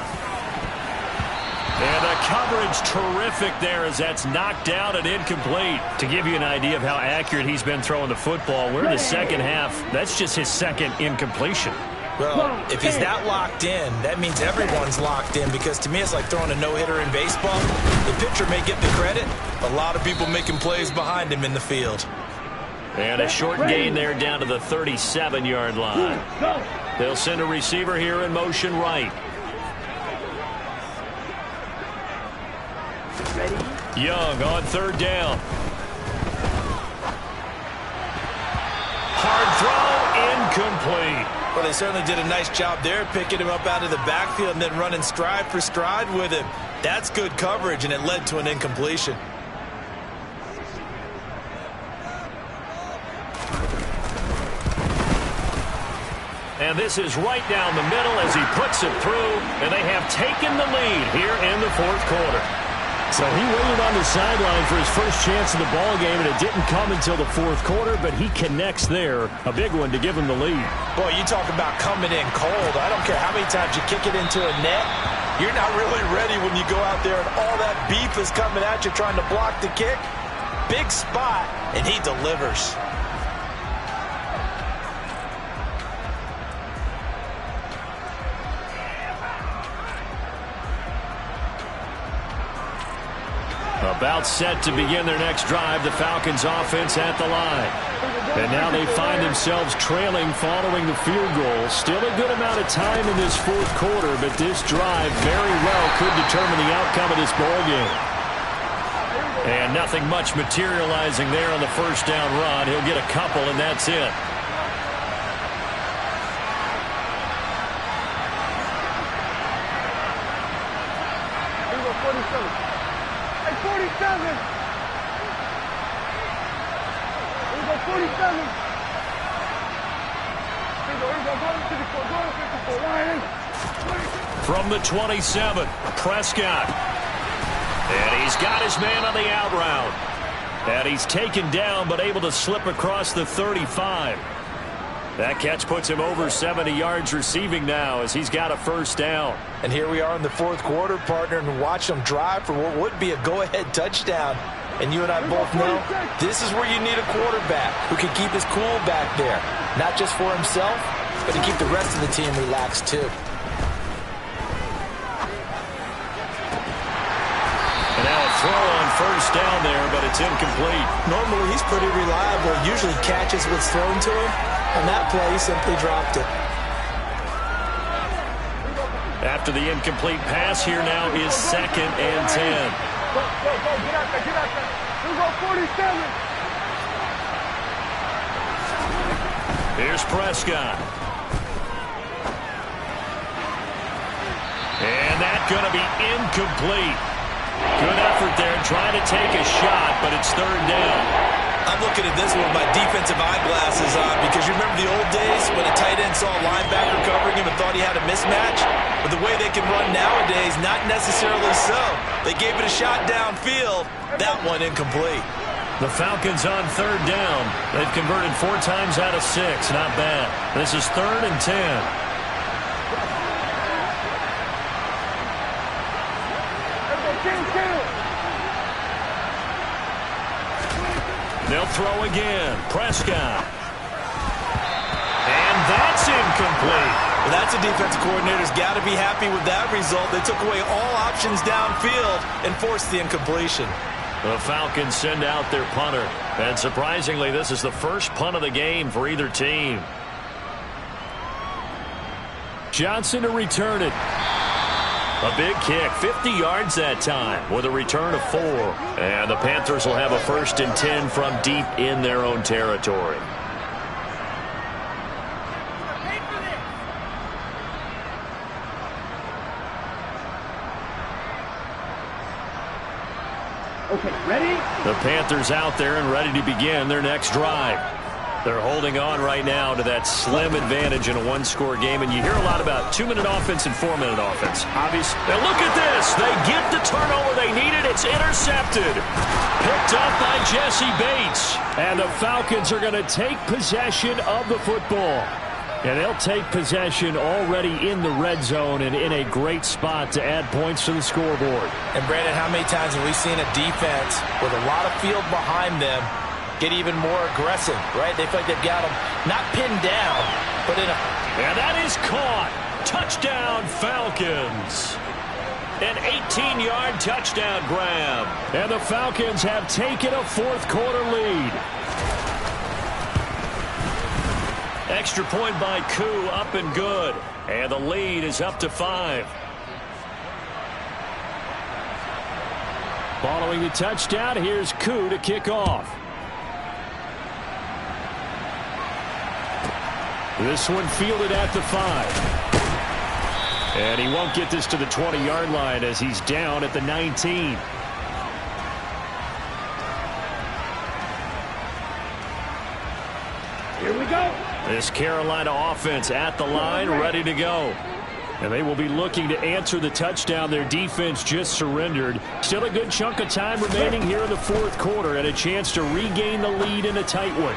And the coverage terrific there as that's knocked down and incomplete. To give you an idea of how accurate he's been throwing the football, we're in the second half. That's just his second incompletion. Well, if he's that locked in, that means everyone's locked in, because to me it's like throwing a no-hitter in baseball. The pitcher may get the credit, a lot of people making plays behind him in the field. And a short gain there down to the 37-yard line. They'll send a receiver here in motion right. Young on 3rd down. Hard throw incomplete. Well, they certainly did a nice job there, picking him up out of the backfield and then running stride for stride with him. That's good coverage, and it led to an incompletion. And this is right down the middle as he puts it through, and they have taken the lead here in the fourth quarter. So he waited on the sideline for his first chance of the ball game, and it didn't come until the fourth quarter, but he connects there. A big one to give him the lead. Boy, you talk about coming in cold. I don't care how many times you kick it into a net. You're not really ready when you go out there and all that beef is coming at you trying to block the kick. Big spot, and he delivers. About set to begin their next drive, the Falcons offense at the line. And now they find themselves trailing following the field goal. Still a good amount of time in this fourth quarter, but this drive very well could determine the outcome of this ball game. And nothing much materializing there on the first down run. He'll get a couple, and that's it. Here we go, 47. Hey, 47! Here we go, 47! Here we go, go to 54, Ryan! From the 27, Prescott. And he's got his man on the out route. And he's taken down, but able to slip across the 35. That catch puts him over 70 yards receiving now as he's got a first down. And here we are in the fourth quarter, partner, and watch them drive for what would be a go-ahead touchdown. And you and I both know this is where you need a quarterback who can keep his cool back there. Not just for himself, but to keep the rest of the team relaxed too. And now a throw on first down there, but it's incomplete. Normally he's pretty reliable, usually catches what's thrown to him. On that play, he simply dropped it. After the incomplete pass, here now is 2nd and 10. Go, get out there, get out there. Here we go, 47. Here's Prescott. And that's going to be incomplete. Good effort there, trying to take a shot, but it's third down. I'm looking at this one with my defensive eyeglasses on because you remember the old days when a tight end saw a linebacker covering him and thought he had a mismatch? But the way they can run nowadays, not necessarily so. They gave it a shot downfield. That one incomplete. The Falcons on third down. They've converted 4 times out of 6. Not bad. This is 3rd and 10. They'll throw again. Prescott. And that's incomplete. Well, that's a defensive coordinator's got to be happy with that result. They took away all options downfield and forced the incompletion. The Falcons send out their punter. And surprisingly, this is the first punt of the game for either team. Johnson to return it. A big kick, 50 yards that time with a return of 4. And the Panthers will have a 1st and 10 from deep in their own territory. Okay, ready? The Panthers out there and ready to begin their next drive. They're holding on right now to that slim advantage in a one-score game, and you hear a lot about 2-minute offense and 4-minute offense. Obviously, now look at this. They get the turnover they needed. It's intercepted. Picked up by Jesse Bates. And the Falcons are going to take possession of the football. And they'll take possession already in the red zone and in a great spot to add points to the scoreboard. And, Brandon, how many times have we seen a defense with a lot of field behind them get even more aggressive, right? They feel like they've got them not pinned down, but in a... And that is caught. Touchdown, Falcons. An 18-yard touchdown grab. And the Falcons have taken a fourth-quarter lead. Extra point by Koo, up and good. And the lead is up to 5. Following the touchdown, here's Koo to kick off. This one fielded at the 5. And he won't get this to the 20-yard line as he's down at the 19. Here we go. This Carolina offense at the line, ready to go. And they will be looking to answer the touchdown their defense just surrendered. Still a good chunk of time remaining here in the fourth quarter and a chance to regain the lead in a tight one.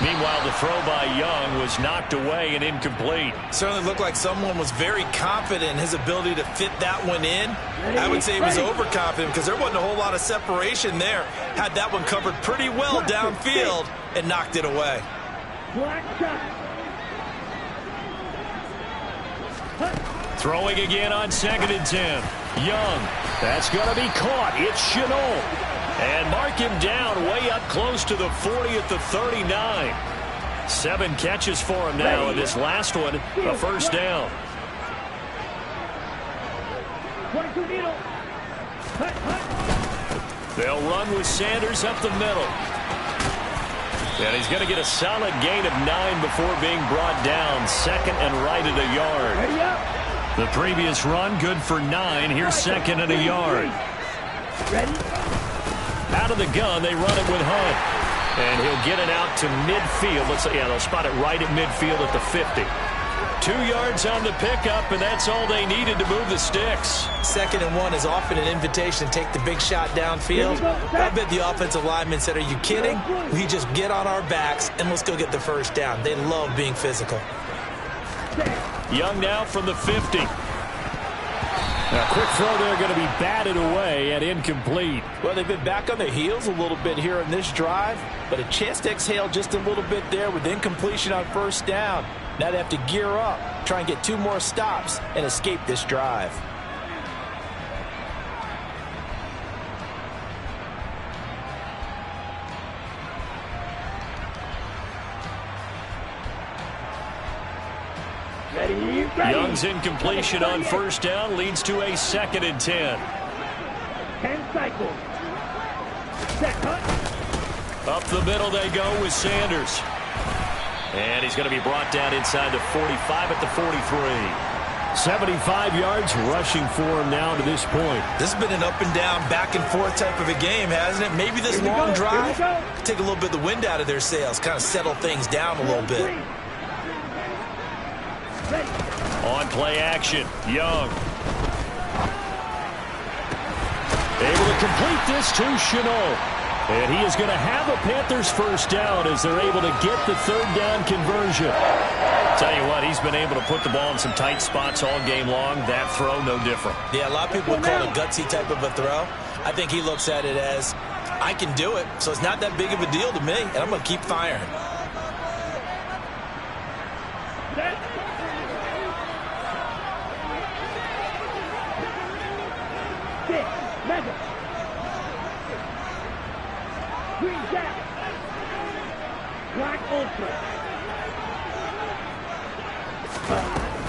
Meanwhile, the throw by Young was knocked away and incomplete. Certainly looked like someone was very confident in his ability to fit that one in. I would say he was overconfident because there wasn't a whole lot of separation there. Had that one covered pretty well downfield and knocked it away. Throwing again on 2nd and 10. Young. That's going to be caught. It's Shenault. And mark him down way up close to the 40 at the 39. 7 catches for him now, and this last one, a first down. They'll run with Sanders up the middle. And he's going to get a solid gain of 9 before being brought down. 2nd and right at a yard. The previous run, good for 9. Here's 2nd and a yard. Out of the gun, they run it with Hunt. And he'll get it out to midfield. They'll spot it right at midfield at the 50. 2 yards on the pickup, and that's all they needed to move the sticks. 2nd and 1 is often an invitation to take the big shot downfield. I bet the offensive lineman said, are you kidding? We just get on our backs, and let's go get the first down. They love being physical. Young now from the 50. A quick throw there going to be batted away and incomplete. Well, they've been back on their heels a little bit here in this drive, but a chance to exhale just a little bit there with incompletion on first down. Now they have to gear up, try and get 2 more stops and escape this drive. Young's incompletion on first down leads to a 2nd and 10. 10 cycles. Up the middle they go with Sanders. And he's going to be brought down inside the 45 at the 43. 75 yards rushing for him now to this point. This has been an up and down, back and forth type of a game, hasn't it? Maybe this long drive take a little bit of the wind out of their sails, kind of settle things down a little bit. On play action, Young. Able to complete this to Shenault. And he is going to have a Panthers first down as they're able to get the 3rd down conversion. Tell you what, he's been able to put the ball in some tight spots all game long. That throw, no different. Yeah, a lot of people would call it a gutsy type of a throw. I think he looks at it as, I can do it, so it's not that big of a deal to me, and I'm going to keep firing.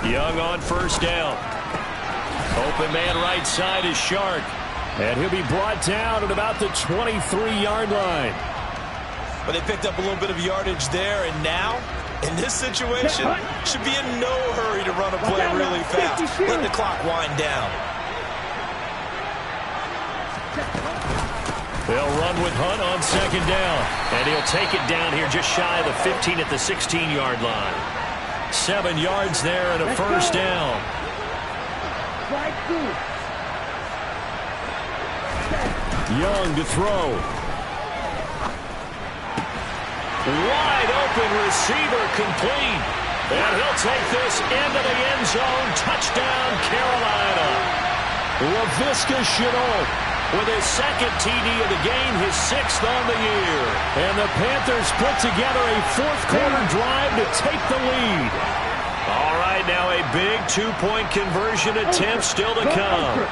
Young on first down. Open man right side is Shark. And he'll be brought down at about the 23-yard line. But they picked up a little bit of yardage there, and now, in this situation, should be in no hurry to run a play really fast. Let the clock wind down. They'll run with Hunt on 2nd down. And he'll take it down here just shy of the 15 at the 16-yard line. 7 yards there and a first down. Young to throw. Wide open receiver complete. And he'll take this into the end zone. Touchdown, Carolina. Laviska Shenault with his 2nd TD of the game, his 6th on the year. And the Panthers put together a 4th quarter drive to take the lead. All right, now a big 2-point conversion attempt still to come.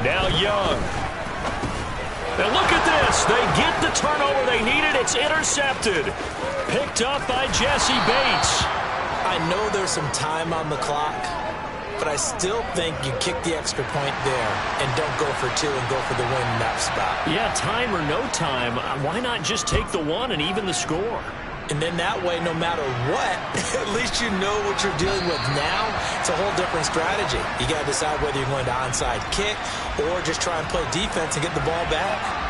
Now Young. And look at this. They get the turnover they needed. It's intercepted. Picked up by Jesse Bates. I know there's some time on the clock, but I still think you kick the extra point there and don't go for 2 and go for the win in that spot. Yeah, time or no time, why not just take the 1 and even the score? And then that way, no matter what, at least you know what you're dealing with now. It's a whole different strategy. You got to decide whether you're going to onside kick or just try and play defense and get the ball back.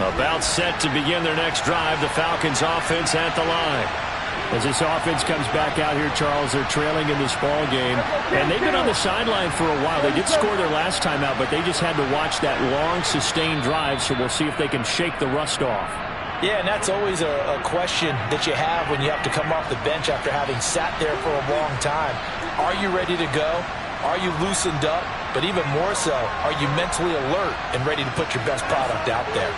About set to begin their next drive, the Falcons offense at the line. As this offense comes back out here, Charles, they're trailing in this ball game. And they've been on the sideline for a while. They did score their last time out, but they just had to watch that long, sustained drive, so we'll see if they can shake the rust off. Yeah, and that's always a question that you have when you have to come off the bench after having sat there for a long time. Are you ready to go? Are you loosened up? But even more so, are you mentally alert and ready to put your best product out there?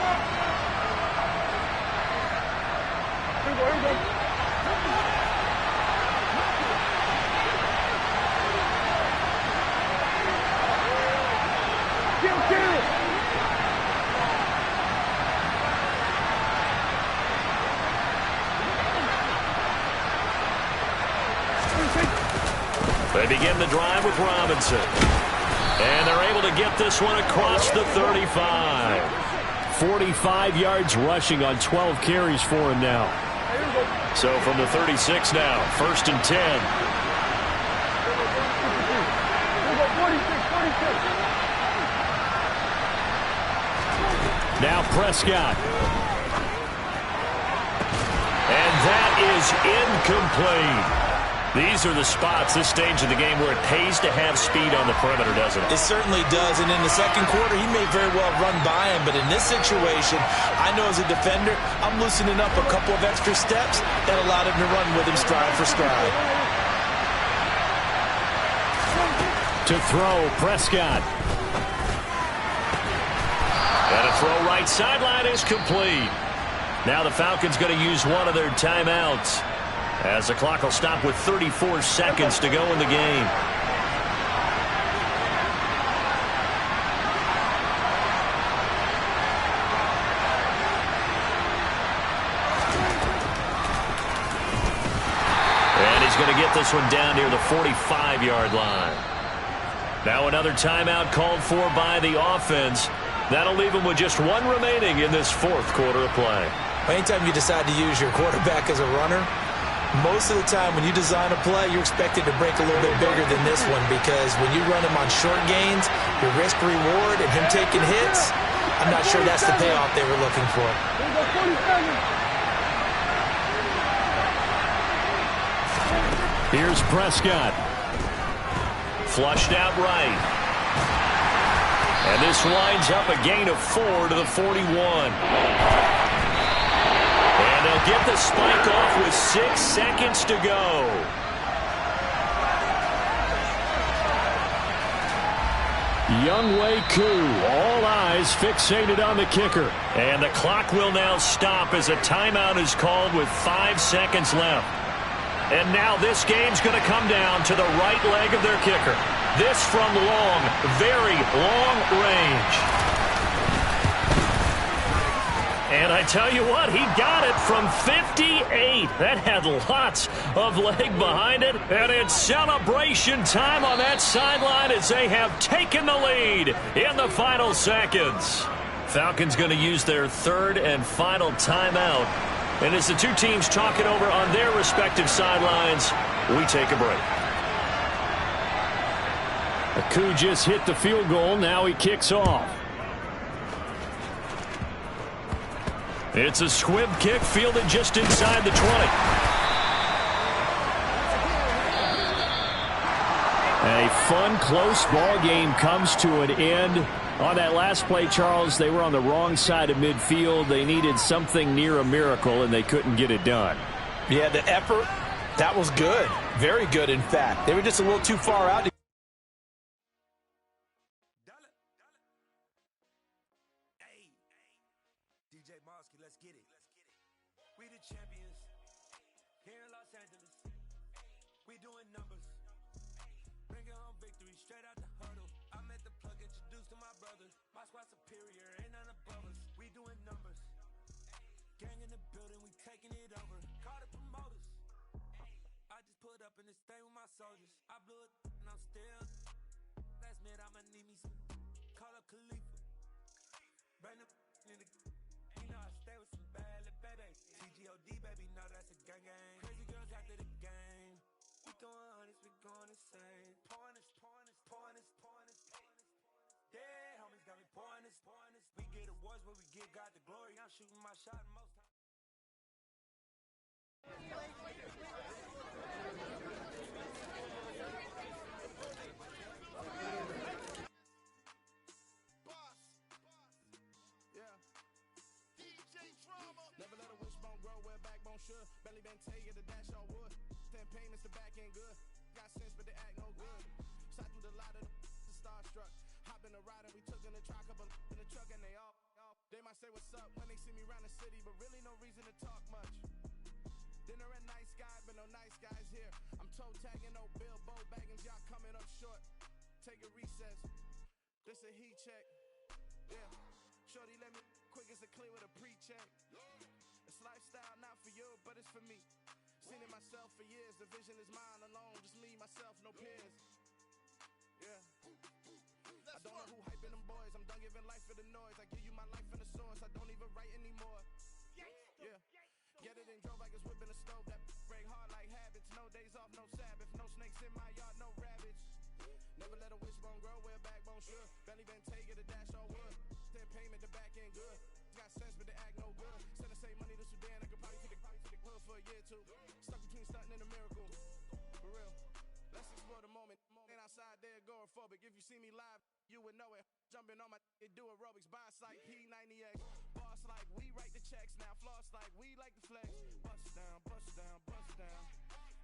They begin the drive with Robinson. And they're able to get this one across the 35. 45 yards rushing on 12 carries for him now. So from the 36 now, 1st and 10. Now Prescott. And that is incomplete. These are the spots, this stage of the game, where it pays to have speed on the perimeter, doesn't it? It certainly does, and in the second quarter, he may very well run by him, but in this situation, I know as a defender, I'm loosening up a couple of extra steps that allowed him to run with him stride for stride. To throw, Prescott. And a throw right sideline is complete. Now the Falcons going to use one of their timeouts, as the clock will stop with 34 seconds to go in the game. And he's going to get this one down near the 45-yard line. Now another timeout called for by the offense. That'll leave him with just one remaining in this 4th quarter of play. Anytime you decide to use your quarterback as a runner, most of the time when you design a play, you're expected to break a little bit bigger than this one, because when you run him on short gains, your risk-reward and him taking hits, I'm not sure that's the payoff they were looking for. Here's Prescott. Flushed out right. And this winds up a gain of 4 to the 41. And they'll get the spike off with 6 seconds to go. Younghoe Koo, all eyes fixated on the kicker. And the clock will now stop as a timeout is called with 5 seconds left. And now this game's going to come down to the right leg of their kicker. This from long, very long range. And I tell you what, he got it from 58. That had lots of leg behind it. And it's celebration time on that sideline as they have taken the lead in the final seconds. Falcons going to use their 3rd and final timeout. And as the two teams talk it over on their respective sidelines, we take a break. Koo just hit the field goal. Now he kicks off. It's a squib kick fielded just inside the 20. A fun, close ball game comes to an end. On that last play, Charles, they were on the wrong side of midfield. They needed something near a miracle, and they couldn't get it done. Yeah, the effort, that was good. Very good, in fact. They were just a little too far out. DJ Mosky, let's get it. We the champions here in Los Angeles. Louis straight out the huddle. I met the plug, introduced to my brothers. My squad superior, ain't none above us. We doing numbers. Gang in the building, we taking it over. Call the promoters. I just put up in this thing with my soldiers. I blew it and I'm still. Last minute I'ma need me some. Call up Khalifa. Bring the in the. You know I stay with some bad little baby. TGOD baby, know that's a gang gang. Crazy girls after the game. We throwing hundreds, we going insane. Pouring this. Yeah, homies got me pouring this. We get awards, but we give God the glory. I'm shooting my shot most times. Never let a wishbone grow where backbone should. Belly been taking the dash on wood. 10 payments, the back end good. Got sense, but they act no good. Shot through the lot of the starstruck. Hop in the ride and we took in the truck, couple in the truck and they all. They might say what's up when they see me round the city, but really no reason to talk much. Dinner at Nice Guy, but no nice guys here. I'm toe tagging, no Bilbo Baggins, y'all coming up short. Take a recess. This a heat check. Yeah. Shorty let me quick as a clear with a pre-check. It's lifestyle, not for you, but it's for me. Seen it myself for years. The vision is mine alone. Just me, myself, no peers. Yeah. I don't know who hyping them boys. I'm done giving life for the noise. I give you my life in the source. I don't even write anymore. Yeah. Get it and drove like it's whipping a stove. That break hard like habits. No days off, no Sabbath. No snakes in my yard, no rabbits. Never let a wishbone grow where backbone should. Belly been taking the dash on wood. 10 payment, the back end good. Got sense, but they act no good. Send the same money to Sudan. I could probably take the hood for a year or two. Stuck between stunting and a miracle. For real. Let's explore the moment. Ain't outside there agoraphobic. If you see me live, you would know it. Jumping on my do aerobics. Boss like P90X. Boss like we write the checks now. Floss like we like the flex. Bust down, bust down, bust down.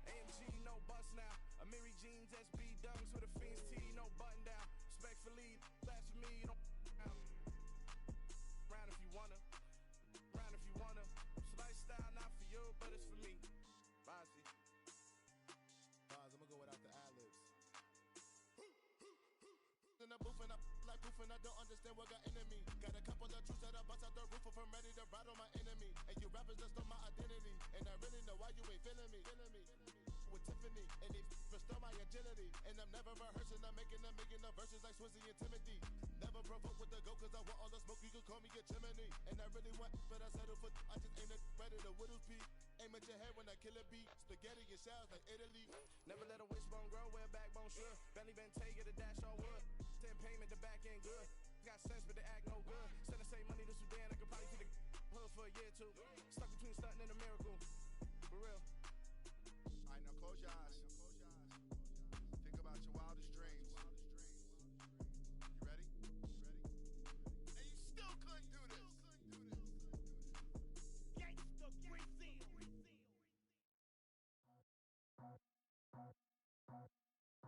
AMG, no bust now. Amiri jeans, SB dunks with a Fiends tee, no button down. Respectfully, that's for me, you don't down. Round if you wanna. Round if you wanna. It's lifestyle, not for you, but it's for me. Bossy. Bars, I'm gonna go without the ad-libs. In the booth and I like proof and I don't understand what got into me. Got a couple of truths that I bust out the roof if I'm ready to ride on my enemy. And you rappers just stole my identity. And I really know why you ain't feeling me. With Tiffany, and they restore my agility. And I'm never rehearsing, I'm making the verses like Swizzy and Timothy. Never provoke with the go, cause I want all the smoke, you can call me a chimney. And I really want, but I settle for, I just ain't ready to Whittles Peak. Aim at your head when I kill a beat. Spaghetti and shells like Italy. Never let a wishbone grow where backbone should. Belly been taking the dash on wood. 10 payment, the back end good. Got sense, but they act no good. Send the same money to Sudan, I could probably take the hood for a year or two. Stuck between stunting and a miracle. For real. Alright, now close your eyes. Think about your wildest dreams. You ready? And you still couldn't do this. Gangsta Brazil.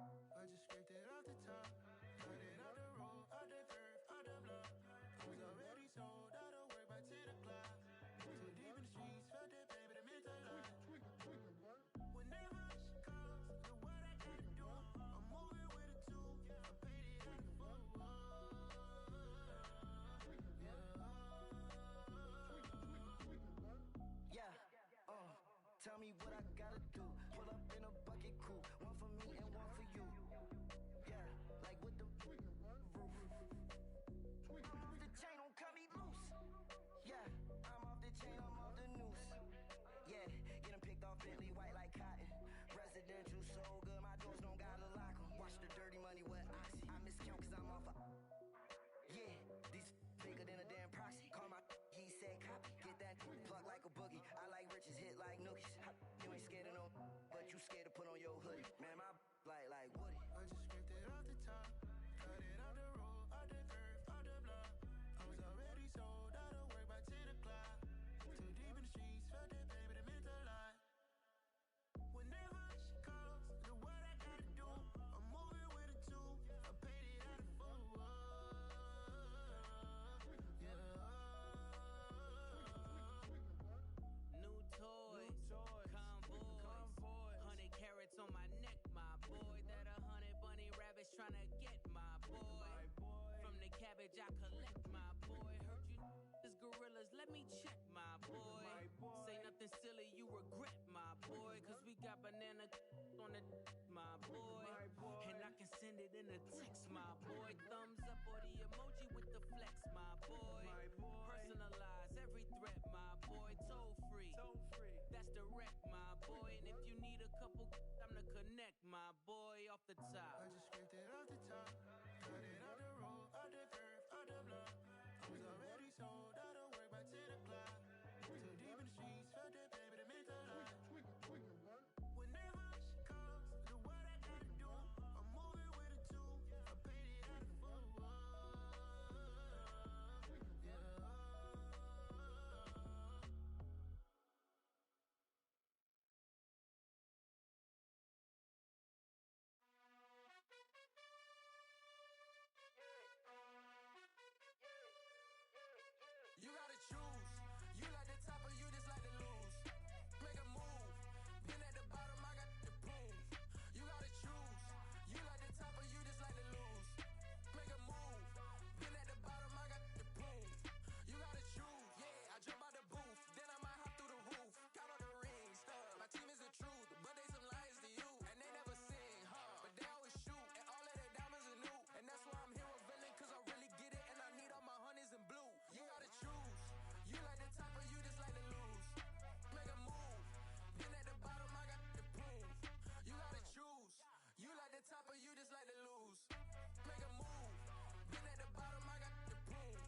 I just scraped it off the top, cut it out the road, out the curve, out the block. I was already sold, out of work by 10 o'clock. Too deep in the streets, felt that pain, but I meant a lot. Whenever she calls, knowledge I collect, my boy. Heard you is gorillas, let me check, my boy. Say nothing silly, you regret, my boy. Cause we got banana on the my boy. And I can send it in a text, my boy. Thumbs up or the emoji with the flex, my boy. Personalize every threat, my boy. Toll free, that's direct, my boy. And if you need a couple, I'm to connect, my boy, off the top. I just scraped it off the top, cut it out the road, out the curve, out the block. I was already sold, out of work by 10 o'clock. Too deep in the streets, felt that baby, that meant a lot. Whenever she calls, do what I gotta do. I'm moving with a two, I paid it out of full. You gotta choose. You like the top or you just like to lose. Make a move. Been at the bottom, I got the proof. You gotta choose. You like the top or you just like to lose. Make a move. Been at the bottom, I got the proof. You gotta choose. Yeah, I jump out the booth, then I might hop through the roof. Count all the rings, my team is the truth, but they some liars to you, and they never sing, but they always shoot, and all of their diamonds are new, and that's why I'm here revealing, cause I really get it, and I need all my honeys in blue. You gotta choose. You like the top or you just like to lose. Make a move. Been at the bottom, I got the proof. You gotta choose. You like the top or you just like to lose. Make a move. Been at the bottom, I got the proof.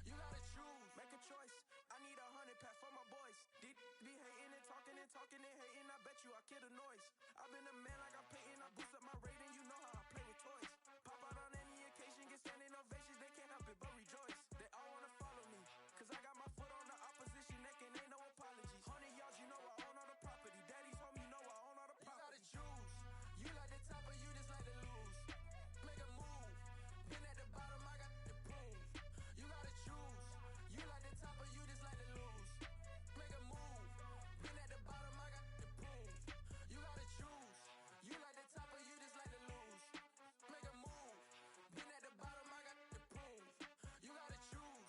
You gotta choose. Make a choice. I need 100 pack for my boys. Did be hating and talking and talking and hating. I bet you I kill the noise. I've been a man like I'm Peyton. I boost up my rating. You know how I play with toys. Pop out on any occasion, get standing ovations. They can't help it but rejoice. They all wanna follow me, cause I got my foot on the opposition neck and ain't no apologies. 100 yards, you know I own all the property. Daddy's home, you know I own all the You property. gotta choose. You like the top or you just like to lose. Make a move. Been at the bottom, I got the proof. You gotta choose. You like the top or you just like to lose. Make a move. Been at the bottom, I got the proof. You gotta choose. You like the top or you just like to lose. Make a move. Been at the bottom, I got the proof. You gotta choose.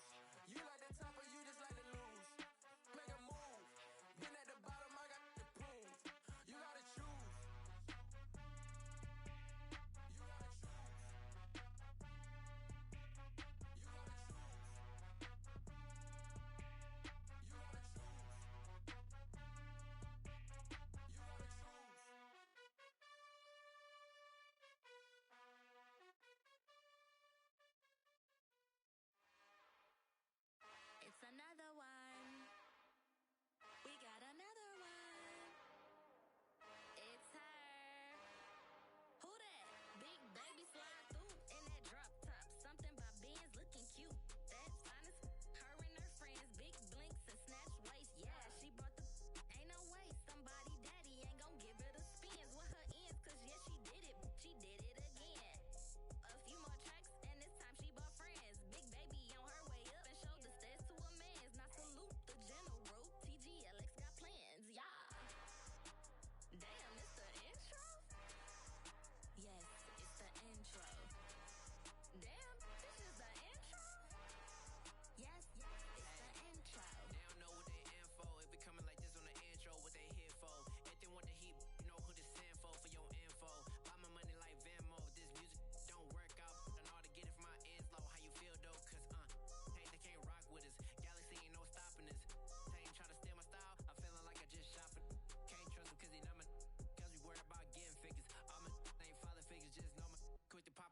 You like the top or you just like to lose. Make a move. Been at the bottom, I got the proof. You gotta choose. You gotta choose. You gotta choose. You gotta choose. You gotta choose. It's another one. We got another one. It's her. Who that? Big baby slide through in that drop top. Something by Benz looking cute. That's honest. Her and her friends, big blinks and snatch waist. Yeah, she brought the. Ain't no way somebody daddy ain't gon' give her the spins with her ends. Cause yeah, she did it. She did it again. A few more tracks and this time she bought friends. Big baby on her way up and showed the stairs to a man's. Now salute the general. TGLX got plans, yeah. Damn, it's the intro? Yes, it's the intro. Damn, this is the intro? Yes, it's the intro. They don't know what they in for. If it coming like this on the intro, what they here for? If they want the heat, you know who to send for your info. Buy my money like Venmo. This music don't work out. I know how to get it from my ends low. How you feel though? Cause hey, they can't rock with us. Galaxy ain't no stopping us. They ain't try to steal my style. I'm feeling like I just shot for. Can't trust them cause they not my. Cause we worried about getting figures. All my ain't father figures. Just know my quick to pop